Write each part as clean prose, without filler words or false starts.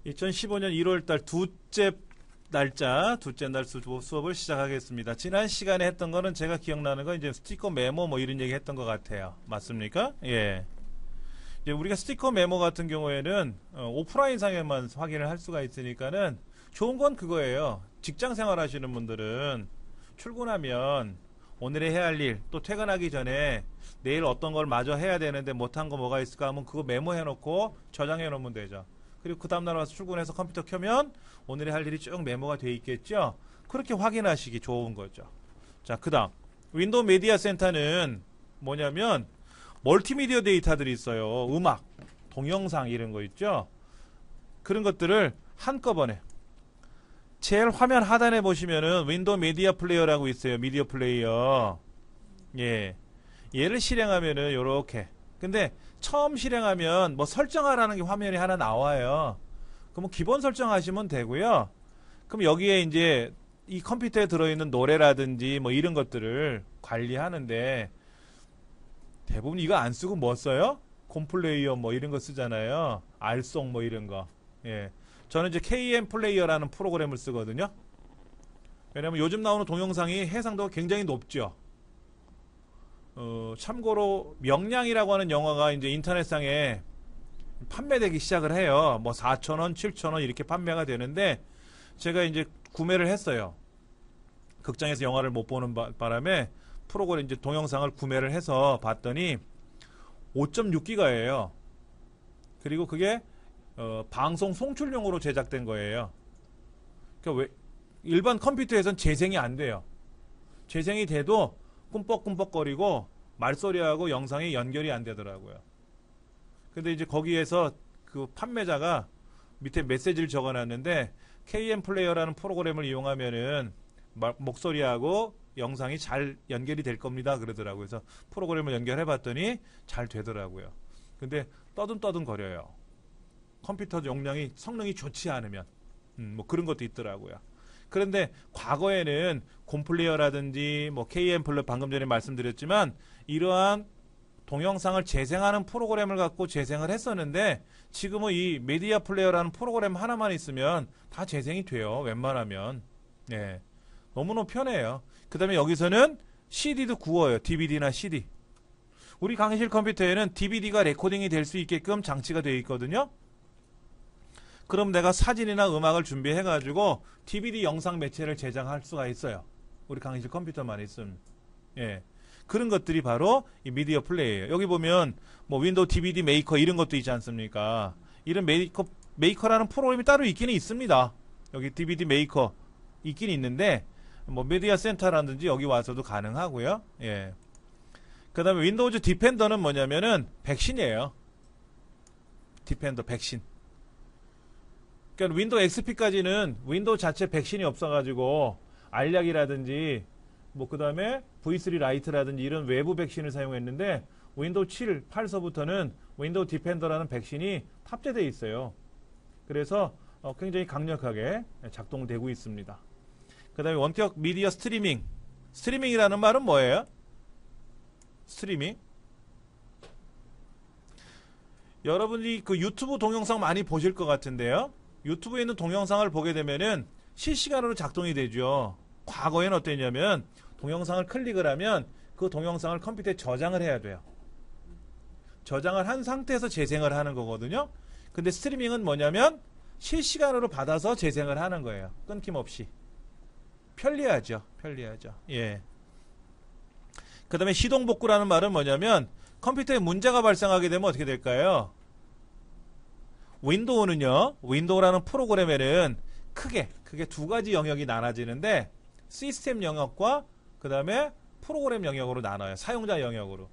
2015년 1월달 둘째 날 수업을 시작하겠습니다. 지난 시간에 했던 거는 제가 기억나는 건 이제 스티커 메모 뭐 이런 얘기 했던 것 같아요. 맞습니까? 예. 이제 우리가 스티커 메모 같은 경우에는 오프라인상에만 확인을 할 수가 있으니까는 좋은 건 그거예요. 직장 생활 하시는 분들은 출근하면 오늘의 해야 할 일, 또 퇴근하기 전에 내일 어떤 걸 마저 해야 되는데 못한 거 뭐가 있을까 하면 그거 메모해 놓고 저장해 놓으면 되죠. 그리고 그 다음날 와서 출근해서 컴퓨터 켜면 오늘의 할 일이 쭉 메모가 돼 있겠죠. 그렇게 확인하시기 좋은 거죠. 자, 그 다음 윈도우 메디아 센터는 뭐냐면 멀티미디어 데이터들이 있어요. 음악, 동영상 이런 거 있죠. 그런 것들을 한꺼번에 제일 화면 하단에 보시면은 윈도우 미디어 플레이어라고 있어요. 미디어 플레이어. 예. 얘를 실행하면은 요렇게. 근데 처음 실행하면 뭐 설정하라는 게 화면이 하나 나와요. 그럼 기본 설정하시면 되고요. 그럼 여기에 이제 이 컴퓨터에 들어있는 노래라든지 뭐 이런 것들을 관리하는데 대부분 이거 안 쓰고 뭐 써요? 콤플레이어 뭐 이런 거 쓰잖아요. 알송 뭐 이런 거. 예. 저는 이제 KM 플레이어라는 프로그램을 쓰거든요. 왜냐면 요즘 나오는 동영상이 해상도가 굉장히 높죠. 참고로 명량이라고 하는 영화가 이제 인터넷상에 판매되기 시작을 해요. 뭐 4,000원, 7,000원 이렇게 판매가 되는데 제가 이제 구매를 했어요. 극장에서 영화를 못 보는 바람에 프로그램 이제 동영상을 구매를 해서 봤더니 5.6기가예요. 그리고 그게 방송 송출용으로 제작된 거예요. 그러니까 왜 일반 컴퓨터에선 재생이 안 돼요. 재생이 돼도 꿈뻑꿈뻑거리고 말소리하고 영상이 연결이 안 되더라고요. 근데 이제 거기에서 그 판매자가 밑에 메시지를 적어놨는데 KM 플레이어라는 프로그램을 이용하면은 목소리하고 영상이 잘 연결이 될 겁니다. 그러더라고요. 그래서 프로그램을 연결해 봤더니 잘 되더라고요. 근데 떠듬떠듬 거려요. 컴퓨터 용량이 성능이 좋지 않으면 뭐 그런 것도 있더라고요. 그런데 과거에는 곰플레이어라든지 뭐 KM 플레이어 방금 전에 말씀드렸지만 이러한 동영상을 재생하는 프로그램을 갖고 재생을 했었는데 지금은 이 메디아 플레이어라는 프로그램 하나만 있으면 다 재생이 돼요. 웬만하면. 네. 너무너무 편해요. 그 다음에 여기서는 CD도 구워요. DVD나 CD. 우리 강의실 컴퓨터에는 DVD가 레코딩이 될 수 있게끔 장치가 되어 있거든요. 그럼 내가 사진이나 음악을 준비해가지고 DVD 영상 매체를 제작할 수가 있어요. 우리 강의실 컴퓨터만 있으면. 예. 그런 것들이 바로 이 미디어 플레이예요. 여기 보면 뭐 윈도우 DVD 메이커 이런 것도 있지 않습니까? 이런 메이커라는 프로그램이 따로 있기는 있습니다. 여기 DVD 메이커 있긴 있는데 뭐 메디아 센터라든지 여기 와서도 가능하고요. 예. 그 다음에 윈도우즈 디펜더는 뭐냐면은 백신이에요. 디펜더 백신. 그러니까 윈도우 XP까지는 윈도우 자체 백신이 없어가지고 알약이라든지 뭐 그 다음에 V3 라이트라든지 이런 외부 백신을 사용했는데 윈도우 7, 8서부터는 윈도우 디펜더라는 백신이 탑재되어 있어요. 그래서 굉장히 강력하게 작동되고 있습니다. 그 다음에 원격 미디어 스트리밍. 스트리밍이라는 말은 뭐예요? 스트리밍. 여러분이 그 유튜브 동영상 많이 보실 것 같은데요. 유튜브에 있는 동영상을 보게 되면은 실시간으로 작동이 되죠. 과거에는 어땠냐면 동영상을 클릭을 하면 그 동영상을 컴퓨터에 저장을 해야 돼요. 저장을 한 상태에서 재생을 하는 거거든요. 근데 스트리밍은 뭐냐면 실시간으로 받아서 재생을 하는 거예요. 끊김없이. 편리하죠. 편리하죠. 예. 그 다음에 시동복구라는 말은 뭐냐면 컴퓨터에 문제가 발생하게 되면 어떻게 될까요? 윈도우는요. 윈도우라는 프로그램에는 크게 두 가지 영역이 나눠지는데 시스템 영역과 그 다음에 프로그램 영역으로 나눠요. 사용자 영역으로.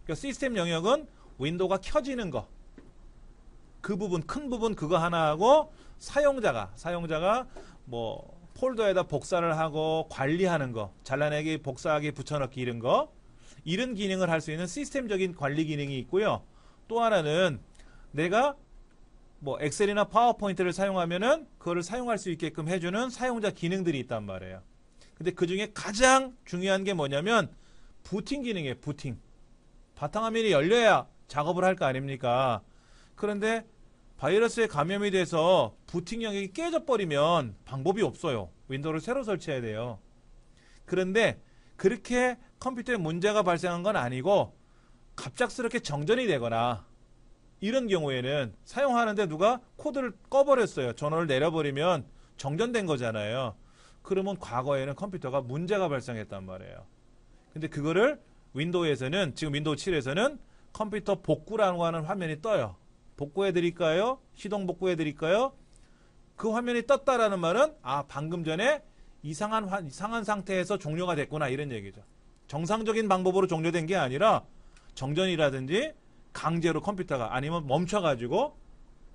그러니까 시스템 영역은 윈도우가 켜지는 거. 그 부분, 큰 부분 그거 하나 하고 사용자가 뭐 폴더에다 복사를 하고 관리하는 거, 잘라내기, 복사하기, 붙여넣기 이런 거, 이런 기능을 할 수 있는 시스템적인 관리 기능이 있고요. 또 하나는 내가 뭐 엑셀이나 파워포인트를 사용하면은 그거를 사용할 수 있게끔 해주는 사용자 기능들이 있단 말이에요. 근데 그 중에 가장 중요한 게 뭐냐면 부팅 기능이에요. 부팅. 바탕화면이 열려야 작업을 할 거 아닙니까? 그런데 바이러스에 감염이 돼서 부팅 영역이 깨져버리면 방법이 없어요. 윈도우를 새로 설치해야 돼요. 그런데 그렇게 컴퓨터에 문제가 발생한 건 아니고 갑작스럽게 정전이 되거나 이런 경우에는 사용하는데 누가 코드를 꺼버렸어요. 전원을 내려버리면 정전된 거잖아요. 그러면 과거에는 컴퓨터가 문제가 발생했단 말이에요. 근데 그거를 윈도우에서는, 지금 윈도우 7에서는 컴퓨터 복구라고 하는 화면이 떠요. 복구해 드릴까요? 시동 복구해 드릴까요? 그 화면이 떴다라는 말은 방금 전에 이상한 상태에서 종료가 됐구나 이런 얘기죠. 정상적인 방법으로 종료된 게 아니라 정전이라든지 강제로 컴퓨터가 아니면 멈춰가지고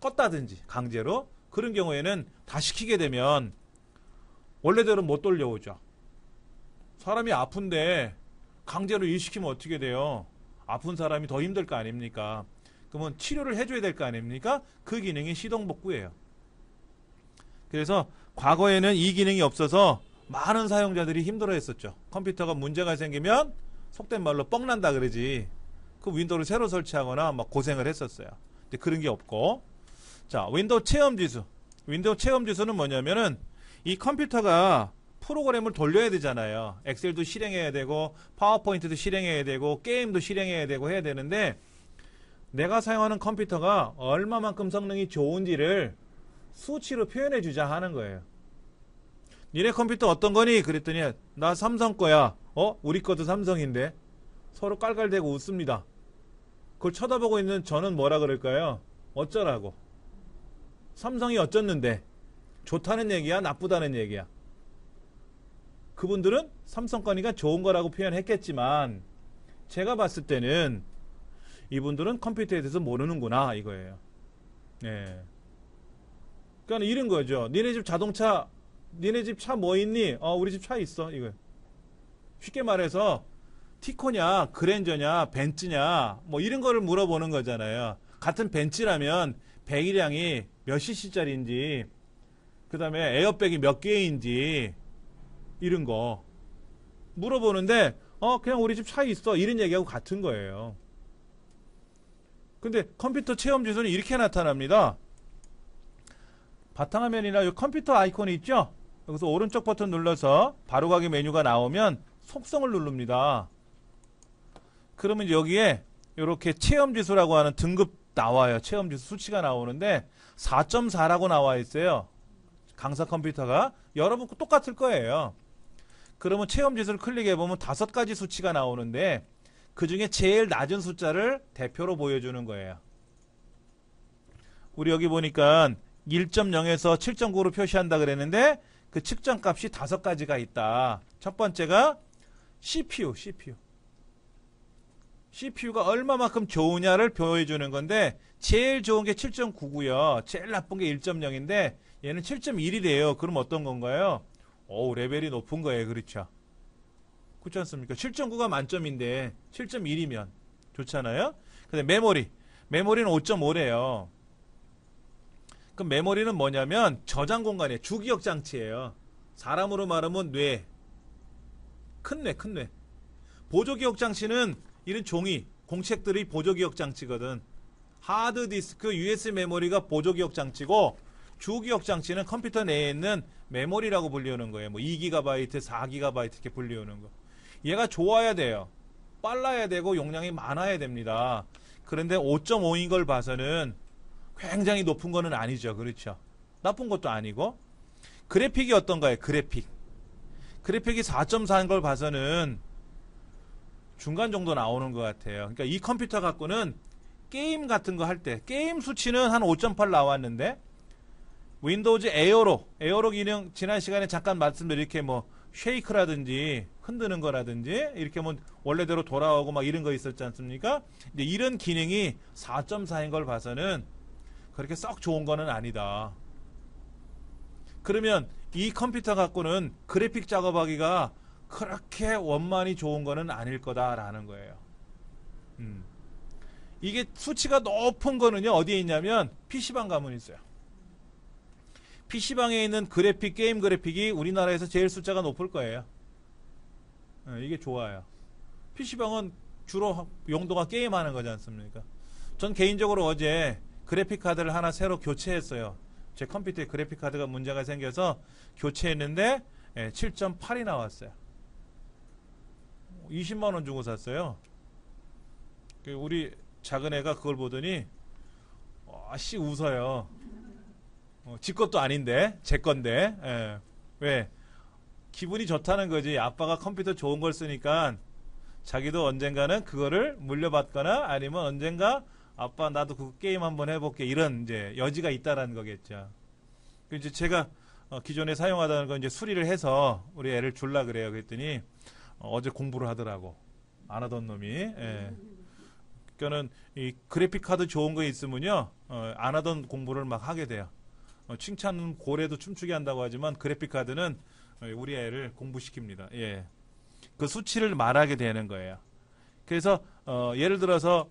껐다든지 강제로 그런 경우에는 다시 켜게 되면 원래대로 못 돌려오죠. 사람이 아픈데 강제로 일시키면 어떻게 돼요? 아픈 사람이 더 힘들 거 아닙니까? 그러면 치료를 해줘야 될 거 아닙니까? 그 기능이 시동 복구예요. 그래서 과거에는 이 기능이 없어서 많은 사용자들이 힘들어했었죠. 컴퓨터가 문제가 생기면 속된 말로 뻥난다 그러지. 그 윈도우를 새로 설치하거나 막 고생을 했었어요. 근데 그런 게 없고, 자, 윈도우 체험 지수. 윈도우 체험 지수는 뭐냐면은 이 컴퓨터가 프로그램을 돌려야 되잖아요. 엑셀도 실행해야 되고 파워포인트도 실행해야 되고 게임도 실행해야 되고 해야 되는데 내가 사용하는 컴퓨터가 얼마만큼 성능이 좋은지를 수치로 표현해 주자 하는 거예요. 니네 컴퓨터 어떤 거니? 그랬더니 나 삼성 거야. 우리 것도 삼성인데. 서로 깔깔대고 웃습니다. 그걸 쳐다보고 있는 저는 뭐라 그럴까요? 어쩌라고. 삼성이 어쩌는데 좋다는 얘기야 나쁘다는 얘기야. 그분들은 삼성 거니까 좋은 거라고 표현했겠지만 제가 봤을 때는 이분들은 컴퓨터에 대해서 모르는구나 이거예요. 네. 그러니까 이런 거죠. 니네 집 자동차, 니네 집 차 뭐 있니? 우리 집 차 있어. 이거. 쉽게 말해서 티코냐, 그랜저냐, 벤츠냐, 뭐 이런 거를 물어보는 거잖아요. 같은 벤츠라면 배기량이 몇 cc짜리인지, 그 다음에 에어백이 몇 개인지 이런 거 물어보는데 그냥 우리 집 차 있어 이런 얘기하고 같은 거예요. 근데 컴퓨터 체험 지수는 이렇게 나타납니다. 바탕화면이나 이 컴퓨터 아이콘이 있죠? 여기서 오른쪽 버튼 눌러서 바로가기 메뉴가 나오면 속성을 누릅니다. 그러면 여기에 이렇게 체험 지수라고 하는 등급 나와요. 체험 지수 수치가 나오는데 4.4라고 나와 있어요. 강사 컴퓨터가. 여러분 똑같을 거예요. 그러면 체험 지수를 클릭해 보면 5가지 수치가 나오는데 그 중에 제일 낮은 숫자를 대표로 보여주는 거예요. 우리 여기 보니까 1.0에서 7.9로 표시한다 그랬는데 그 측정값이 5가지가 있다. 첫 번째가 CPU가 얼마만큼 좋으냐를 보여주는 건데 제일 좋은 게 7.9고요. 제일 나쁜 게 1.0인데 얘는 7.1이래요. 그럼 어떤 건가요? 레벨이 높은 거예요. 그렇죠? 그렇지 않습니까? 7.9가 만점인데 7.1이면 좋잖아요. 근데 메모리는 5.5래요. 그럼 메모리는 뭐냐면 저장 공간이에요. 주기억 장치예요. 사람으로 말하면 뇌. 큰 뇌. 보조기억 장치는 이런 종이, 공책들이 보조기억 장치거든. 하드디스크, USB 메모리가 보조기억 장치고 주기억 장치는 컴퓨터 내에 있는 메모리라고 불리우는 거예요. 뭐 2GB, 4GB 이렇게 불리우는 거. 얘가 좋아야 돼요. 빨라야 되고 용량이 많아야 됩니다. 그런데 5.5인 걸 봐서는 굉장히 높은 거는 아니죠. 그렇죠? 나쁜 것도 아니고. 그래픽이 어떤가요? 그래픽이 4.4인 걸 봐서는 중간 정도 나오는 것 같아요. 그러니까 이 컴퓨터 갖고는 게임 같은 거 할 때 게임 수치는 한 5.8 나왔는데 윈도우즈 에어로 기능 지난 시간에 잠깐 말씀드린 이렇게 뭐 쉐이크라든지 흔드는 거라든지 이렇게 뭐 원래대로 돌아오고 막 이런 거 있었지 않습니까? 근데 이런 기능이 4.4인 걸 봐서는 그렇게 썩 좋은 거는 아니다. 그러면 이 컴퓨터 갖고는 그래픽 작업하기가 그렇게 원만히 좋은 거는 아닐 거다라는 거예요. 이게 수치가 높은 거는요 어디에 있냐면 PC방 가면 있어요. PC방에 있는 게임 그래픽이 우리나라에서 제일 숫자가 높을 거예요. 이게 좋아요. PC방은 주로 용도가 게임하는 거지 않습니까? 전 개인적으로 어제 그래픽 카드를 하나 새로 교체했어요. 제 컴퓨터에 그래픽 카드가 문제가 생겨서 교체했는데 7.8이 나왔어요. 20만 원 주고 샀어요. 우리 작은 애가 그걸 보더니 씨 웃어요. 지 것도 아닌데 제 건데. 왜? 기분이 좋다는 거지. 아빠가 컴퓨터 좋은 걸 쓰니까 자기도 언젠가는 그거를 물려받거나 아니면 언젠가 아빠 나도 그 게임 한번 해볼게 이런 이제 여지가 있다라는 거겠죠. 이제 제가 기존에 사용하던 건 이제 수리를 해서 우리 애를 줄라 그래요. 그랬더니 어제 공부를 하더라고. 안 하던 놈이. 그러니까는 이 그래픽 카드 좋은 거 있으면요 안 하던 공부를 막 하게 돼요. 칭찬은 고래도 춤추게 한다고 하지만 그래픽 카드는 우리 애를 공부시킵니다. 예. 그 수치를 말하게 되는 거예요. 그래서 예를 들어서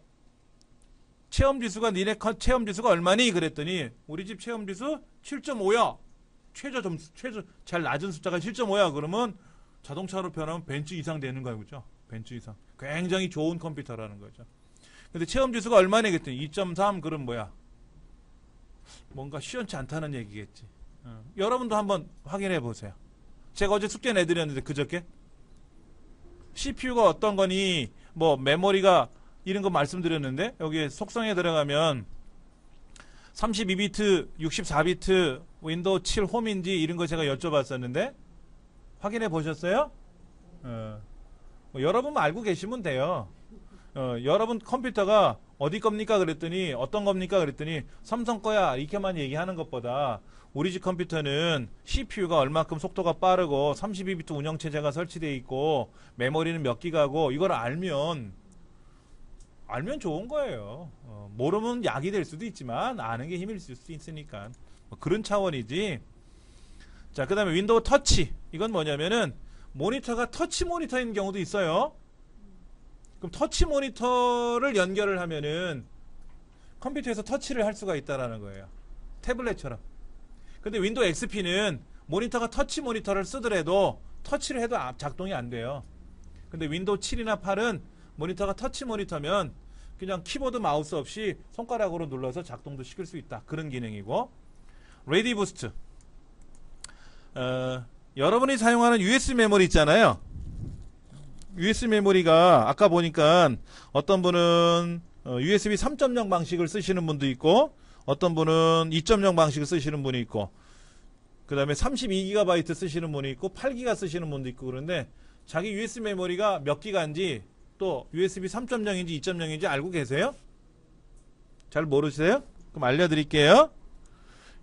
체험지수가 니네 체험지수가 얼마니? 그랬더니 우리 집 체험지수 7.5야. 최저 제일 낮은 숫자가 7.5야. 그러면 자동차로 변하면 벤츠 이상 되는 거예요. 그죠? 벤츠 이상. 굉장히 좋은 컴퓨터라는 거죠. 근데 체험지수가 얼마니? 그랬더니 2.3 그럼 뭐야? 뭔가 시원치 않다는 얘기겠지. 여러분도 한번 확인해 보세요. 제가 어제 숙제 내드렸는데 그저께 CPU가 어떤 거니 뭐 메모리가 이런 거 말씀드렸는데 여기 속성에 들어가면 32비트, 64비트, 윈도우 7 홈인지 이런 거 제가 여쭤봤었는데 확인해 보셨어요? 뭐 여러분 알고 계시면 돼요. 여러분 컴퓨터가 어디 겁니까? 그랬더니 어떤 겁니까? 그랬더니 삼성 거야 이렇게만 얘기하는 것보다 우리 집 컴퓨터는 CPU가 얼마큼 속도가 빠르고 32비트 운영체제가 설치되어 있고 메모리는 몇 기가고 이걸 알면 좋은 거예요. 모르면 약이 될 수도 있지만 아는 게 힘일 수 있으니까 뭐 그런 차원이지. 자, 그 다음에 윈도우 터치. 이건 뭐냐면은 모니터가 터치 모니터인 경우도 있어요. 그럼 터치 모니터를 연결을 하면은 컴퓨터에서 터치를 할 수가 있다라는 거예요. 태블릿처럼. 근데 윈도우 XP는 모니터가 터치 모니터를 쓰더라도 터치를 해도 작동이 안 돼요. 근데 윈도우 7이나 8은 모니터가 터치 모니터면 그냥 키보드 마우스 없이 손가락으로 눌러서 작동도 시킬 수 있다. 그런 기능이고. 레디 부스트. 여러분이 사용하는 USB 메모리 있잖아요. USB 메모리가 아까 보니까 어떤 분은 USB 3.0 방식을 쓰시는 분도 있고 어떤 분은 2.0 방식을 쓰시는 분이 있고 그 다음에 32GB 쓰시는 분이 있고 8GB 쓰시는 분도 있고 그런데 자기 USB 메모리가 몇 기가인지 또 USB 3.0인지 2.0인지 알고 계세요? 잘 모르세요? 그럼 알려드릴게요.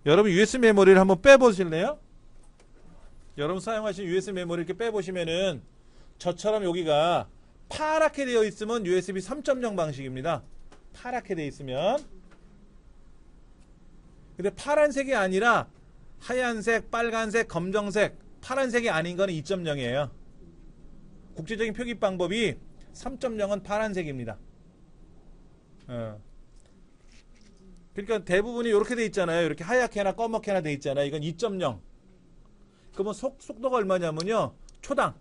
여러분 USB 메모리를 한번 빼보실래요? 여러분 사용하신 USB 메모리 이렇게 빼보시면은 저처럼 여기가 파랗게 되어 있으면 USB 3.0 방식입니다. 파랗게 되어 있으면. 근데 파란색이 아니라 하얀색, 빨간색, 검정색, 파란색이 아닌 거는 2.0이에요. 국제적인 표기 방법이 3.0은 파란색입니다. 그러니까 대부분이 이렇게 돼 있잖아요. 이렇게 하얗게나 검맣게나 돼 있잖아요. 이건 2.0. 그러면 속도가 얼마냐면요. 초당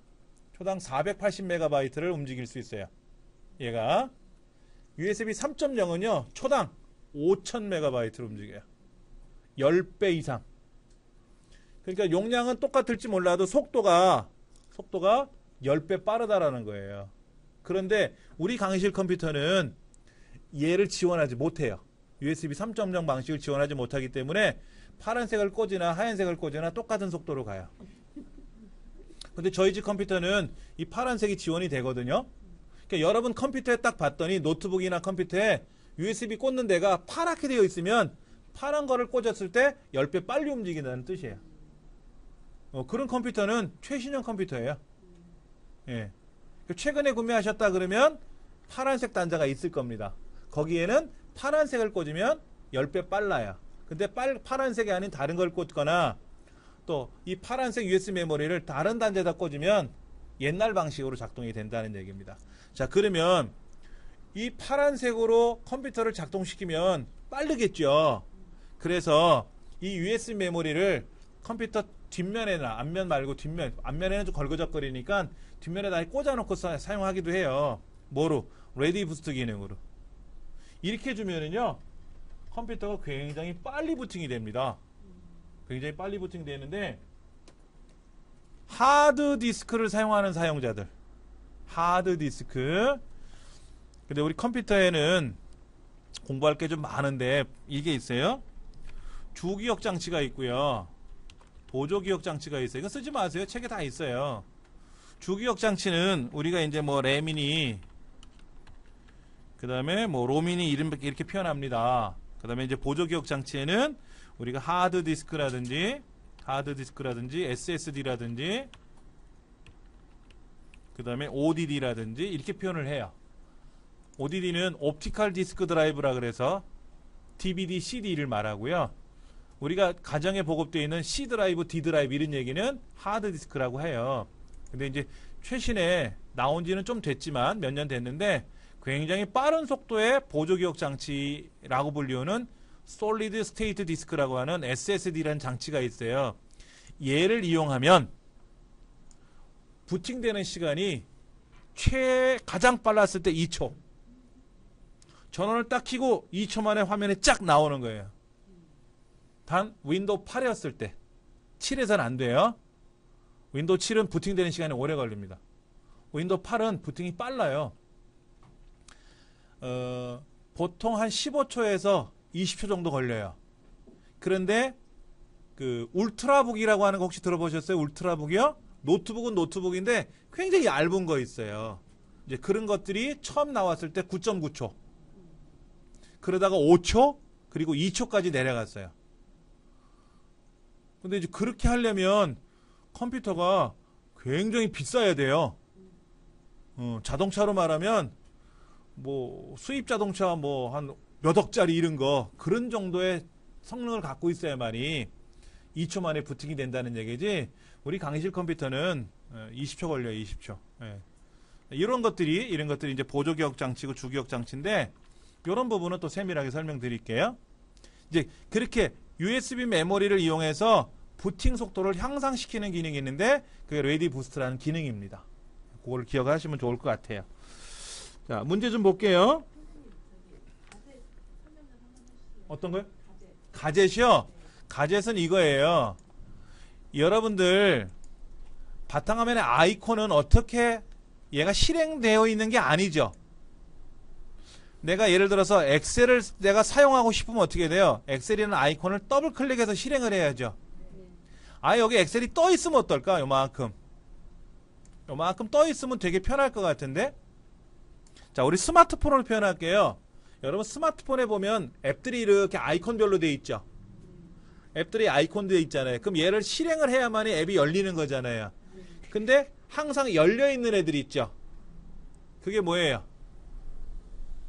480MB를 움직일 수 있어요. 얘가 USB 3.0은요. 초당 5000MB를 움직여요. 10배 이상. 그러니까 용량은 똑같을지 몰라도 속도가 10배 빠르다라는 거예요. 그런데 우리 강의실 컴퓨터는 얘를 지원하지 못해요. USB 3.0 방식을 지원하지 못하기 때문에 파란색을 꽂으나 하얀색을 꽂으나 똑같은 속도로 가요. 근데 저희 집 컴퓨터는 이 파란색이 지원이 되거든요. 그러니까 여러분 컴퓨터에 딱 봤더니 노트북이나 컴퓨터에 USB 꽂는 데가 파랗게 되어 있으면 파란 거를 꽂았을 때 10배 빨리 움직인다는 뜻이에요. 그런 컴퓨터는 최신형 컴퓨터예요. 예. 최근에 구매하셨다 그러면 파란색 단자가 있을 겁니다. 거기에는 파란색을 꽂으면 10배 빨라요. 근데 파란색이 아닌 다른 걸 꽂거나 또 이 파란색 USB 메모리를 다른 단자에다 꽂으면 옛날 방식으로 작동이 된다는 얘기입니다. 자, 그러면 이 파란색으로 컴퓨터를 작동시키면 빠르겠죠. 그래서 이 USB 메모리를 컴퓨터 뒷면에나 앞면 말고 뒷면, 앞면에는 좀 걸그적거리니까 뒷면에다 꽂아놓고 사용하기도 해요. 뭐로? 레디 부스트 기능으로. 이렇게 해주면은요, 컴퓨터가 굉장히 빨리 부팅이 됩니다. 굉장히 빨리 부팅이 되는데 하드디스크를 사용하는 사용자들, 하드디스크. 근데 우리 컴퓨터에는 공부할 게 좀 많은데 이게 있어요. 주기억 장치가 있고요. 보조기억 장치가 있어요. 이거 쓰지 마세요. 책에 다 있어요. 주기억 장치는 우리가 이제 뭐 램이니 그 다음에 뭐 롬이니 이렇게 표현합니다. 그 다음에 이제 보조기억 장치에는 우리가 하드디스크라든지 SSD라든지 그 다음에 ODD라든지 이렇게 표현을 해요. ODD는 옵티컬 디스크 드라이브라 그래서 DVD, CD를 말하고요. 우리가 가정에 보급되어 있는 C 드라이브, D 드라이브 이런 얘기는 하드디스크라고 해요. 근데 이제 최신에 나온 지는 좀 됐지만 몇 년 됐는데 굉장히 빠른 속도의 보조기억 장치라고 불리우는 솔리드 스테이트 디스크라고 하는 SSD라는 장치가 있어요. 얘를 이용하면 부팅되는 시간이 가장 빨랐을 때 2초. 전원을 딱 켜고 2초 만에 화면에 쫙 나오는 거예요. 단 윈도우 8이었을 때 7에서는 안 돼요. 윈도우 7은 부팅되는 시간이 오래 걸립니다. 윈도우 8은 부팅이 빨라요. 보통 한 15초에서 20초 정도 걸려요. 그런데 그 울트라북이라고 하는 거 혹시 들어보셨어요? 울트라북이요? 노트북은 노트북인데 굉장히 얇은 거 있어요. 이제 그런 것들이 처음 나왔을 때 9.9초. 그러다가 5초 그리고 2초까지 내려갔어요. 근데 이제 그렇게 하려면 컴퓨터가 굉장히 비싸야 돼요. 자동차로 말하면 뭐 수입 자동차 뭐 한 몇 억짜리 이런 거 그런 정도의 성능을 갖고 있어야만이 2초 만에 부팅이 된다는 얘기지. 우리 강의실 컴퓨터는 20초 걸려요. 20초. 예. 이런 것들이 이제 보조기억 장치고 주기억 장치인데 이런 부분은 또 세밀하게 설명드릴게요. 이제 그렇게 USB 메모리를 이용해서 부팅 속도를 향상시키는 기능이 있는데 그게 레디 부스트라는 기능입니다. 그걸 기억하시면 좋을 것 같아요. 자, 문제 좀 볼게요. 어떤 거요? 가젯이요? 가젯은 이거예요. 여러분들 바탕화면의 아이콘은 어떻게 얘가 실행되어 있는 게 아니죠. 내가 예를 들어서 엑셀을 내가 사용하고 싶으면 어떻게 돼요? 엑셀이라는 아이콘을 더블 클릭해서 실행을 해야죠. 여기 엑셀이 떠 있으면 어떨까? 요만큼 떠 있으면 되게 편할 것 같은데. 자, 우리 스마트폰으로 표현할게요. 여러분 스마트폰에 보면 앱들이 이렇게 아이콘별로 되어 있죠. 앱들이 아이콘 되어 있잖아요. 그럼 얘를 실행을 해야만이 앱이 열리는 거잖아요. 근데 항상 열려있는 애들이 있죠. 그게 뭐예요?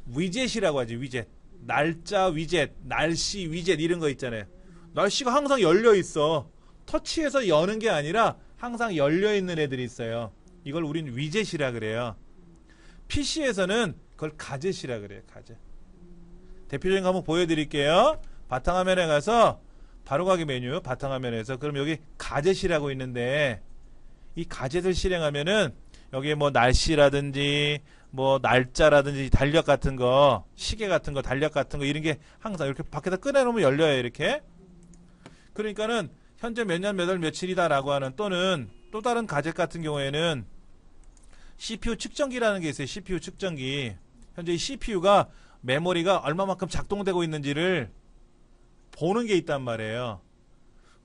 위젯이라고 하지. 위젯. 날짜 위젯, 날씨 위젯 이런 거 있잖아요. 날씨가 항상 열려있어. 터치해서 여는 게 아니라 항상 열려있는 애들이 있어요. 이걸 우린 위젯이라 그래요. PC에서는 그걸 가젯이라 그래요. 가젯. 대표적인 거 한번 보여드릴게요. 바탕화면에 가서 바로가기 메뉴 바탕화면에서 그럼 여기 가젯이라고 있는데 이 가젯을 실행하면은 여기에 뭐 날씨라든지 뭐 날짜라든지 달력 같은 거 시계 같은 거 달력 같은 거 이런 게 항상 이렇게 밖에다 꺼내놓으면 열려요. 이렇게. 그러니까는 현재 몇 년 몇 월 며칠이다 라고 하는 또는 또 다른 가젯 같은 경우에는 CPU 측정기라는 게 있어요. CPU 측정기. 현재 이 CPU가 메모리가 얼마만큼 작동되고 있는지를 보는 게 있단 말이에요.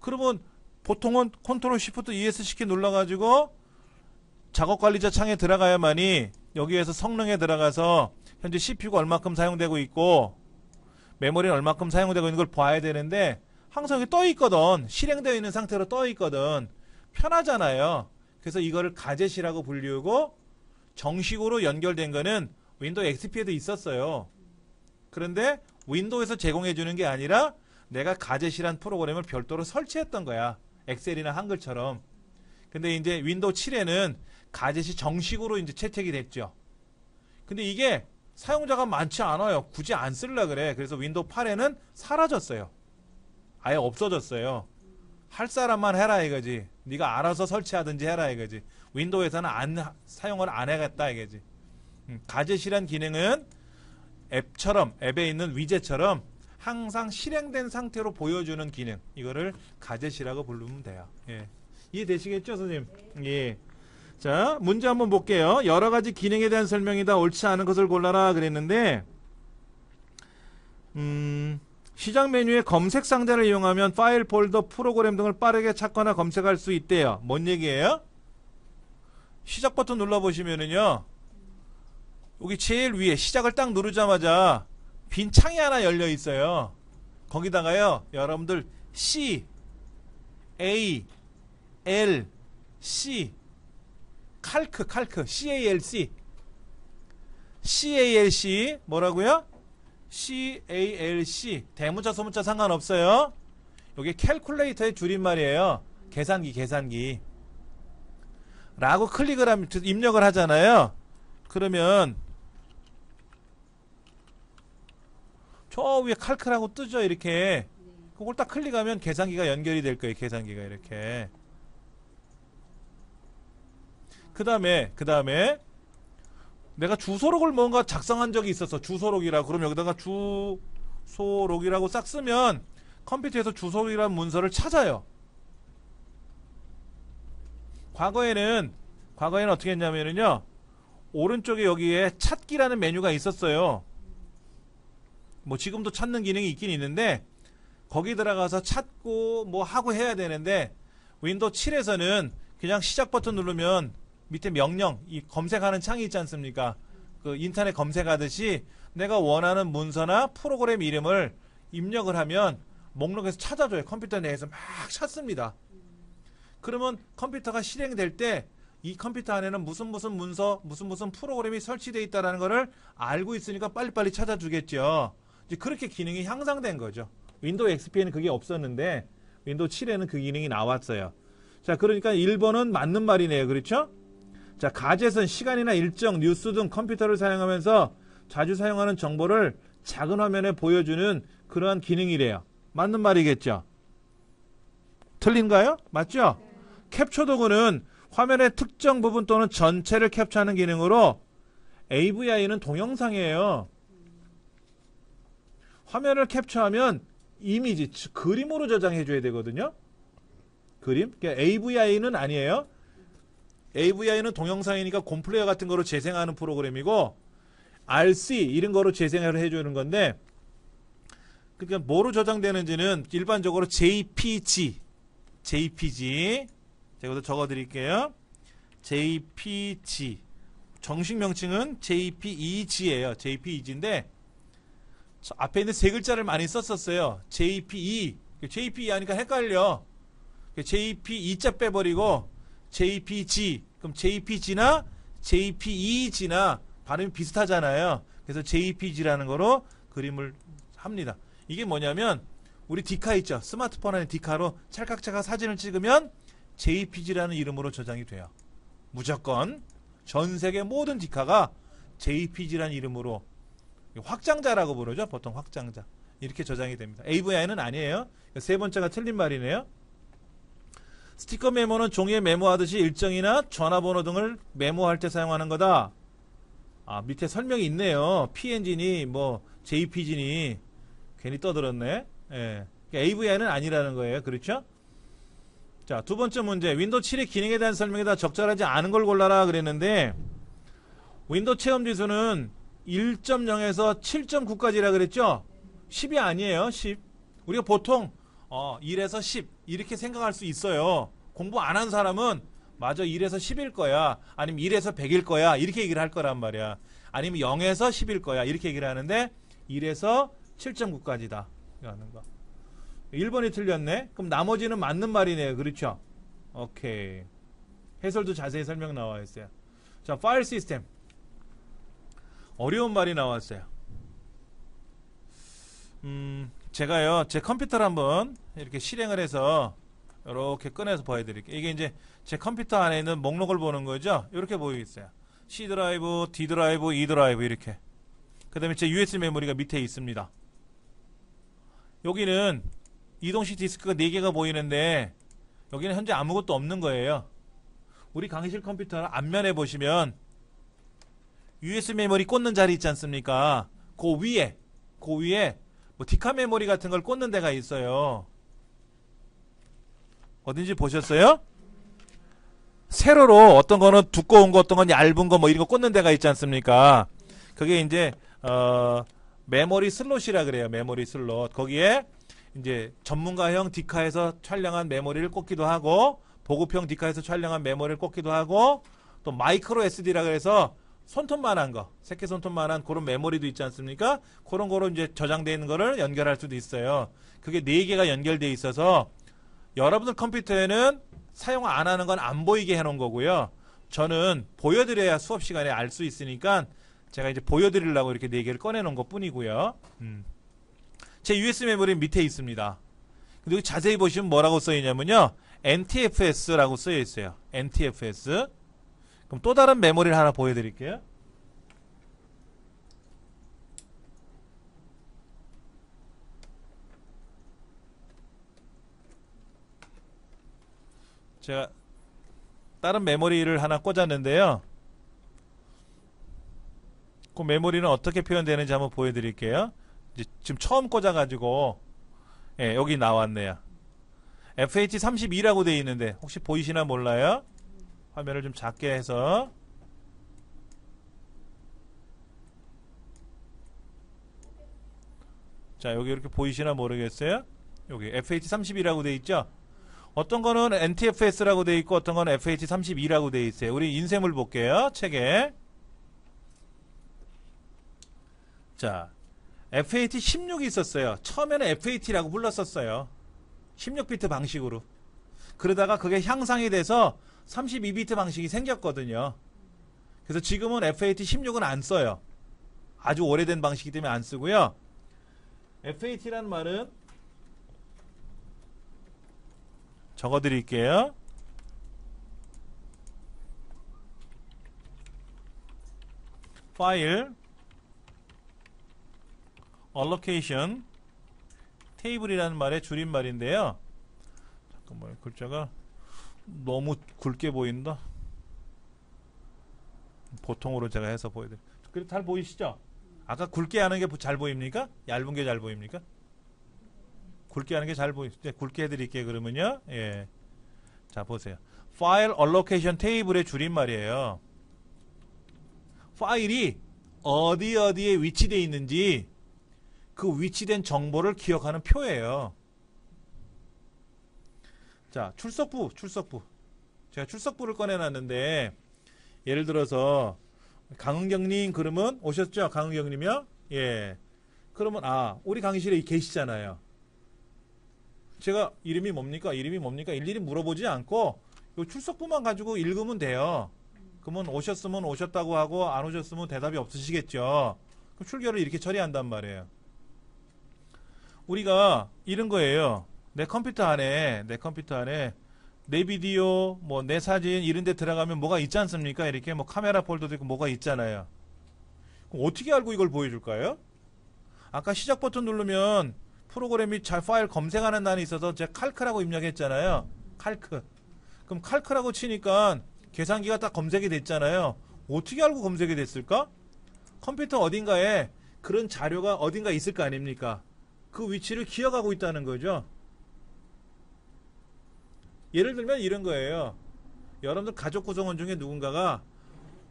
그러면 보통은 컨트롤 시프트 ESC 키 눌러가지고 작업관리자 창에 들어가야만이 여기에서 성능에 들어가서 현재 CPU가 얼마큼 사용되고 있고 메모리는 얼마큼 사용되고 있는 걸 봐야 되는데 항상 여기 떠 있거든. 실행되어 있는 상태로 떠 있거든. 편하잖아요. 그래서 이거를 가젯이라고 불리우고 정식으로 연결된 거는 윈도우 XP에도 있었어요. 그런데 윈도우에서 제공해 주는 게 아니라 내가 가젯이란 프로그램을 별도로 설치했던 거야. 엑셀이나 한글처럼. 근데 이제 윈도우 7에는 가젯이 정식으로 이제 채택이 됐죠. 근데 이게 사용자가 많지 않아요. 굳이 안 쓸라 그래. 그래서 윈도우 8에는 사라졌어요. 아예 없어졌어요. 할 사람만 해라 이거지. 네가 알아서 설치하든지 해라 이거지. 윈도우에서는 사용을 안 해겠다 이거지. 가젯이란 기능은 앱처럼 앱에 있는 위젯처럼 항상 실행된 상태로 보여주는 기능. 이거를 가젯이라고 부르면 돼요. 예. 이해되시겠죠, 선생님? 예. 자, 문제 한번 볼게요. 여러 가지 기능에 대한 설명이다. 옳지 않은 것을 골라라 그랬는데, 시작 메뉴의 검색 상자를 이용하면 파일, 폴더, 프로그램 등을 빠르게 찾거나 검색할 수 있대요. 뭔 얘기예요? 시작 버튼 눌러보시면은요, 여기 제일 위에 시작을 딱 누르자마자 빈 창이 하나 열려 있어요. 거기다가요, 여러분들 C, A, L, C, 칼크, CALC, CALC, 뭐라고요? CALC, 대문자, 소문자 상관없어요. 이게 캘큘레이터의 줄임말이에요. 계산기. 라고 클릭을 하면, 입력을 하잖아요. 그러면, 저 위에 칼크라고 뜨죠, 이렇게. 그걸 딱 클릭하면 계산기가 연결이 될 거예요, 계산기가 이렇게. 그 다음에, 내가 주소록을 뭔가 작성한 적이 있었어. 주소록이라고. 그럼 여기다가 주소록이라고 싹 쓰면 컴퓨터에서 주소록이라는 문서를 찾아요. 과거에는 어떻게 했냐면요. 오른쪽에 여기에 찾기라는 메뉴가 있었어요. 뭐 지금도 찾는 기능이 있긴 있는데 거기 들어가서 찾고 뭐 하고 해야 되는데 윈도우 7에서는 그냥 시작 버튼 누르면 밑에 명령, 이 검색하는 창이 있지 않습니까? 그 인터넷 검색하듯이 내가 원하는 문서나 프로그램 이름을 입력을 하면 목록에서 찾아줘요. 컴퓨터 내에서 막 찾습니다. 그러면 컴퓨터가 실행될 때 이 컴퓨터 안에는 무슨 문서, 무슨 프로그램이 설치되어 있다는 것을 알고 있으니까 빨리빨리 찾아주겠죠. 이제 그렇게 기능이 향상된 거죠. 윈도우 XP에는 그게 없었는데 윈도우 7에는 그 기능이 나왔어요. 자, 그러니까 1번은 맞는 말이네요. 그렇죠? 자, 가젯은 시간이나 일정, 뉴스 등 컴퓨터를 사용하면서 자주 사용하는 정보를 작은 화면에 보여주는 그러한 기능이래요. 맞는 말이겠죠? 틀린가요? 맞죠? 캡처 도구는 화면의 특정 부분 또는 전체를 캡처하는 기능으로 AVI는 동영상이에요. 화면을 캡처하면 이미지, 그림으로 저장해줘야 되거든요. 그림? 그러니까 AVI는 아니에요. AVI는 동영상이니까 곰플레어 같은 거로 재생하는 프로그램이고 RC 이런 거로 재생을 해주는 건데 그러니까 뭐로 저장되는지는 일반적으로 JPG 제가 또 적어드릴게요. JPG 정식 명칭은 JPEG예요. JPEG인데 앞에 있는 세 글자를 많이 썼었어요. JPE 하니까 헷갈려. JPE자 빼버리고 JPG 그럼 JPG나 JPEG나 발음이 비슷하잖아요. 그래서 JPG라는 거로 그림을 합니다. 이게 뭐냐면 우리 디카 있죠. 스마트폰 안에 디카로 찰칵찰칵 사진을 찍으면 JPG라는 이름으로 저장이 돼요. 무조건 전 세계 모든 디카가 JPG라는 이름으로 확장자라고 부르죠. 보통 확장자 이렇게 저장이 됩니다. AVI는 아니에요. 세 번째가 틀린 말이네요. 스티커 메모는 종이에 메모하듯이 일정이나 전화번호 등을 메모할 때 사용하는 거다. 아, 밑에 설명이 있네요. PNG니 뭐 JPG니 괜히 떠들었네. 예. AVI는 아니라는 거예요. 그렇죠? 자, 두 번째 문제. 윈도우 7의 기능에 대한 설명이다. 적절하지 않은 걸 골라라 그랬는데 윈도우 체험 지수는 1.0에서 7.9까지라 그랬죠? 10이 아니에요. 10. 우리가 보통 1에서 10 이렇게 생각할 수 있어요. 공부 안 한 사람은 맞아 1에서 10일 거야. 아니면 1에서 100일 거야. 이렇게 얘기를 할 거란 말이야. 아니면 0에서 10일 거야. 이렇게 얘기를 하는데 1에서 7.9까지다. 하는 거. 1번이 틀렸네. 그럼 나머지는 맞는 말이네요. 그렇죠? 오케이. 해설도 자세히 설명 나와 있어요. 자, 파일 시스템. 어려운 말이 나왔어요. 제가요, 제 컴퓨터를 한번 이렇게 실행을 해서 이렇게 꺼내서 보여드릴게요. 이게 이제 제 컴퓨터 안에 있는 목록을 보는 거죠. 이렇게 보이겠어요. C 드라이브, D 드라이브, E 드라이브 이렇게. 그 다음에 제 USB 메모리가 밑에 있습니다. 여기는 이동식 디스크가 4개가 보이는데 여기는 현재 아무것도 없는 거예요. 우리 강의실 컴퓨터 앞면에 보시면 USB 메모리 꽂는 자리 있지 않습니까? 그 위에 뭐 디카 메모리 같은 걸 꽂는 데가 있어요. 어딘지 보셨어요? 세로로 어떤 거는 두꺼운 거, 어떤 건 얇은 거 뭐 이런 거 꽂는 데가 있지 않습니까? 그게 이제 메모리 슬롯이라 그래요. 메모리 슬롯. 거기에 이제 전문가형 디카에서 촬영한 메모리를 꽂기도 하고 보급형 디카에서 촬영한 메모리를 꽂기도 하고 또 마이크로 SD라 그래서 손톱만한 거, 새끼 손톱만한 그런 메모리도 있지 않습니까? 그런 거로 이제 저장되어 있는 거를 연결할 수도 있어요. 그게 4개가 연결되어 있어서 여러분들 컴퓨터에는 사용 안 하는 건 안 보이게 해놓은 거고요. 저는 보여드려야 수업 시간에 알 수 있으니까 제가 이제 보여드리려고 이렇게 4개를 꺼내놓은 것 뿐이고요. 제 USB 메모리는 밑에 있습니다. 근데 여기 자세히 보시면 뭐라고 써있냐면요. NTFS라고 써여 있어요. NTFS. 그럼 또 다른 메모리를 하나 보여드릴게요. 제가 다른 메모리를 하나 꽂았는데요. 그 메모리는 어떻게 표현되는지 한번 보여드릴게요. 이제 지금 처음 꽂아가지고 예, 여기 나왔네요. FH32라고 되어 있는데 혹시 보이시나 몰라요? 화면을 좀 작게 해서 자 여기 이렇게 보이시나 모르겠어요? 여기 FH32라고 되어 있죠? 어떤 거는 NTFS라고 되어 있고 어떤 거는 FH32라고 되어 있어요. 우리 인쇄물 볼게요. 책에 자 FAT16이 있었어요. 처음에는 FAT라고 불렀었어요. 16비트 방식으로. 그러다가 그게 향상이 돼서 32비트 방식이 생겼거든요. 그래서 지금은 FAT16은 안 써요. 아주 오래된 방식이기 때문에 안 쓰고요. FAT라는 말은 적어드릴게요. 파일 allocation 테이블이라는 말의 줄임말인데요. 잠깐만요. 글자가 너무 굵게 보인다. 보통으로 제가 해서 보여드릴게요. 그래 잘 보이시죠? 아까 굵게 하는 게 잘 보입니까? 얇은 게 잘 보입니까? 굵게 하는 게 잘 보이시죠? 굵게 해드릴게요. 그러면요. 예. 자 보세요. 파일 allocation 테이블의 줄임말이에요. 파일이 어디에 위치되어 있는지 그 위치된 정보를 기억하는 표예요. 자, 출석부. 제가 출석부를 꺼내놨는데, 예를 들어서, 강은경님, 그러면, 오셨죠? 강은경님이요? 예. 그러면, 우리 강의실에 계시잖아요. 제가 이름이 뭡니까? 일일이 물어보지 않고, 요 출석부만 가지고 읽으면 돼요. 그러면 오셨으면 오셨다고 하고, 안 오셨으면 대답이 없으시겠죠? 그럼 출결을 이렇게 처리한단 말이에요. 우리가 이런 거예요. 내 컴퓨터 안에 내 비디오, 뭐 내 사진 이런 데 들어가면 뭐가 있지 않습니까? 이렇게 뭐 카메라 폴더도 있고 뭐가 있잖아요. 그럼 어떻게 알고 이걸 보여줄까요? 아까 시작 버튼 누르면 프로그램이 파일 검색하는 단이 있어서 제가 칼크라고 입력했잖아요. 칼크. 그럼 칼크라고 치니까 계산기가 딱 검색이 됐잖아요. 어떻게 알고 검색이 됐을까? 컴퓨터 어딘가에 그런 자료가 어딘가 있을 거 아닙니까? 그 위치를 기억하고 있다는 거죠. 예를 들면 이런 거예요. 여러분들 가족 구성원 중에 누군가가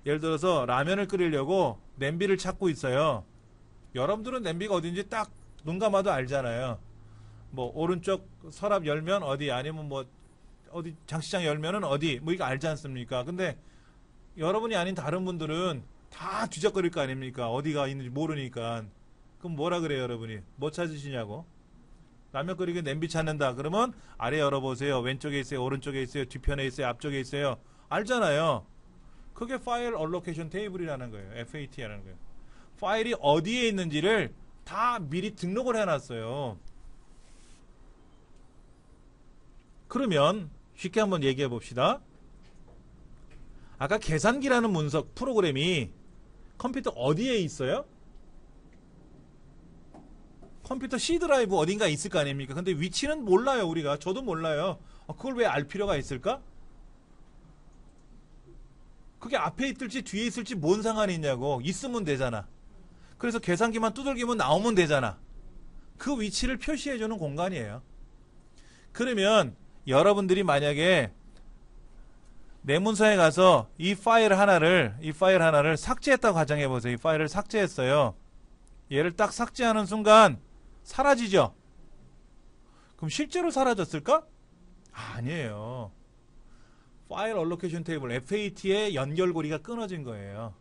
예를 들어서 라면을 끓이려고 냄비를 찾고 있어요. 여러분들은 냄비가 어딘지 딱 눈 감아도 알잖아요. 뭐 오른쪽 서랍 열면 어디, 아니면 뭐 어디 장식장 열면은 어디, 뭐 이거 알지 않습니까? 근데 여러분이 아닌 다른 분들은 다 뒤적거릴 거 아닙니까? 어디가 있는지 모르니까. 그럼 뭐라 그래요, 여러분이? 뭐 찾으시냐고? 라면 끓이기 냄비 찾는다. 그러면 아래 열어보세요. 왼쪽에 있어요, 오른쪽에 있어요, 뒤편에 있어요, 앞쪽에 있어요. 알잖아요. 그게 파일 얼로케이션 테이블이라는 거예요. FAT라는 거예요. 파일이 어디에 있는지를 다 미리 등록을 해놨어요. 그러면 쉽게 한번 얘기해 봅시다. 아까 계산기라는 문서 프로그램이 컴퓨터 어디에 있어요? 컴퓨터 C 드라이브 어딘가 있을 거 아닙니까? 근데 위치는 몰라요, 우리가. 저도 몰라요. 그걸 왜 알 필요가 있을까? 그게 앞에 있을지 뒤에 있을지 뭔 상관이 있냐고. 있으면 되잖아. 그래서 계산기만 두들기면 나오면 되잖아. 그 위치를 표시해주는 공간이에요. 그러면 여러분들이 만약에 내 문서에 가서 이 파일 하나를 삭제했다고 가정해보세요. 이 파일을 삭제했어요. 얘를 딱 삭제하는 순간 사라지죠? 그럼 실제로 사라졌을까? 아니에요. 파일 얼로케이션 테이블 FAT의 연결고리가 끊어진 거예요.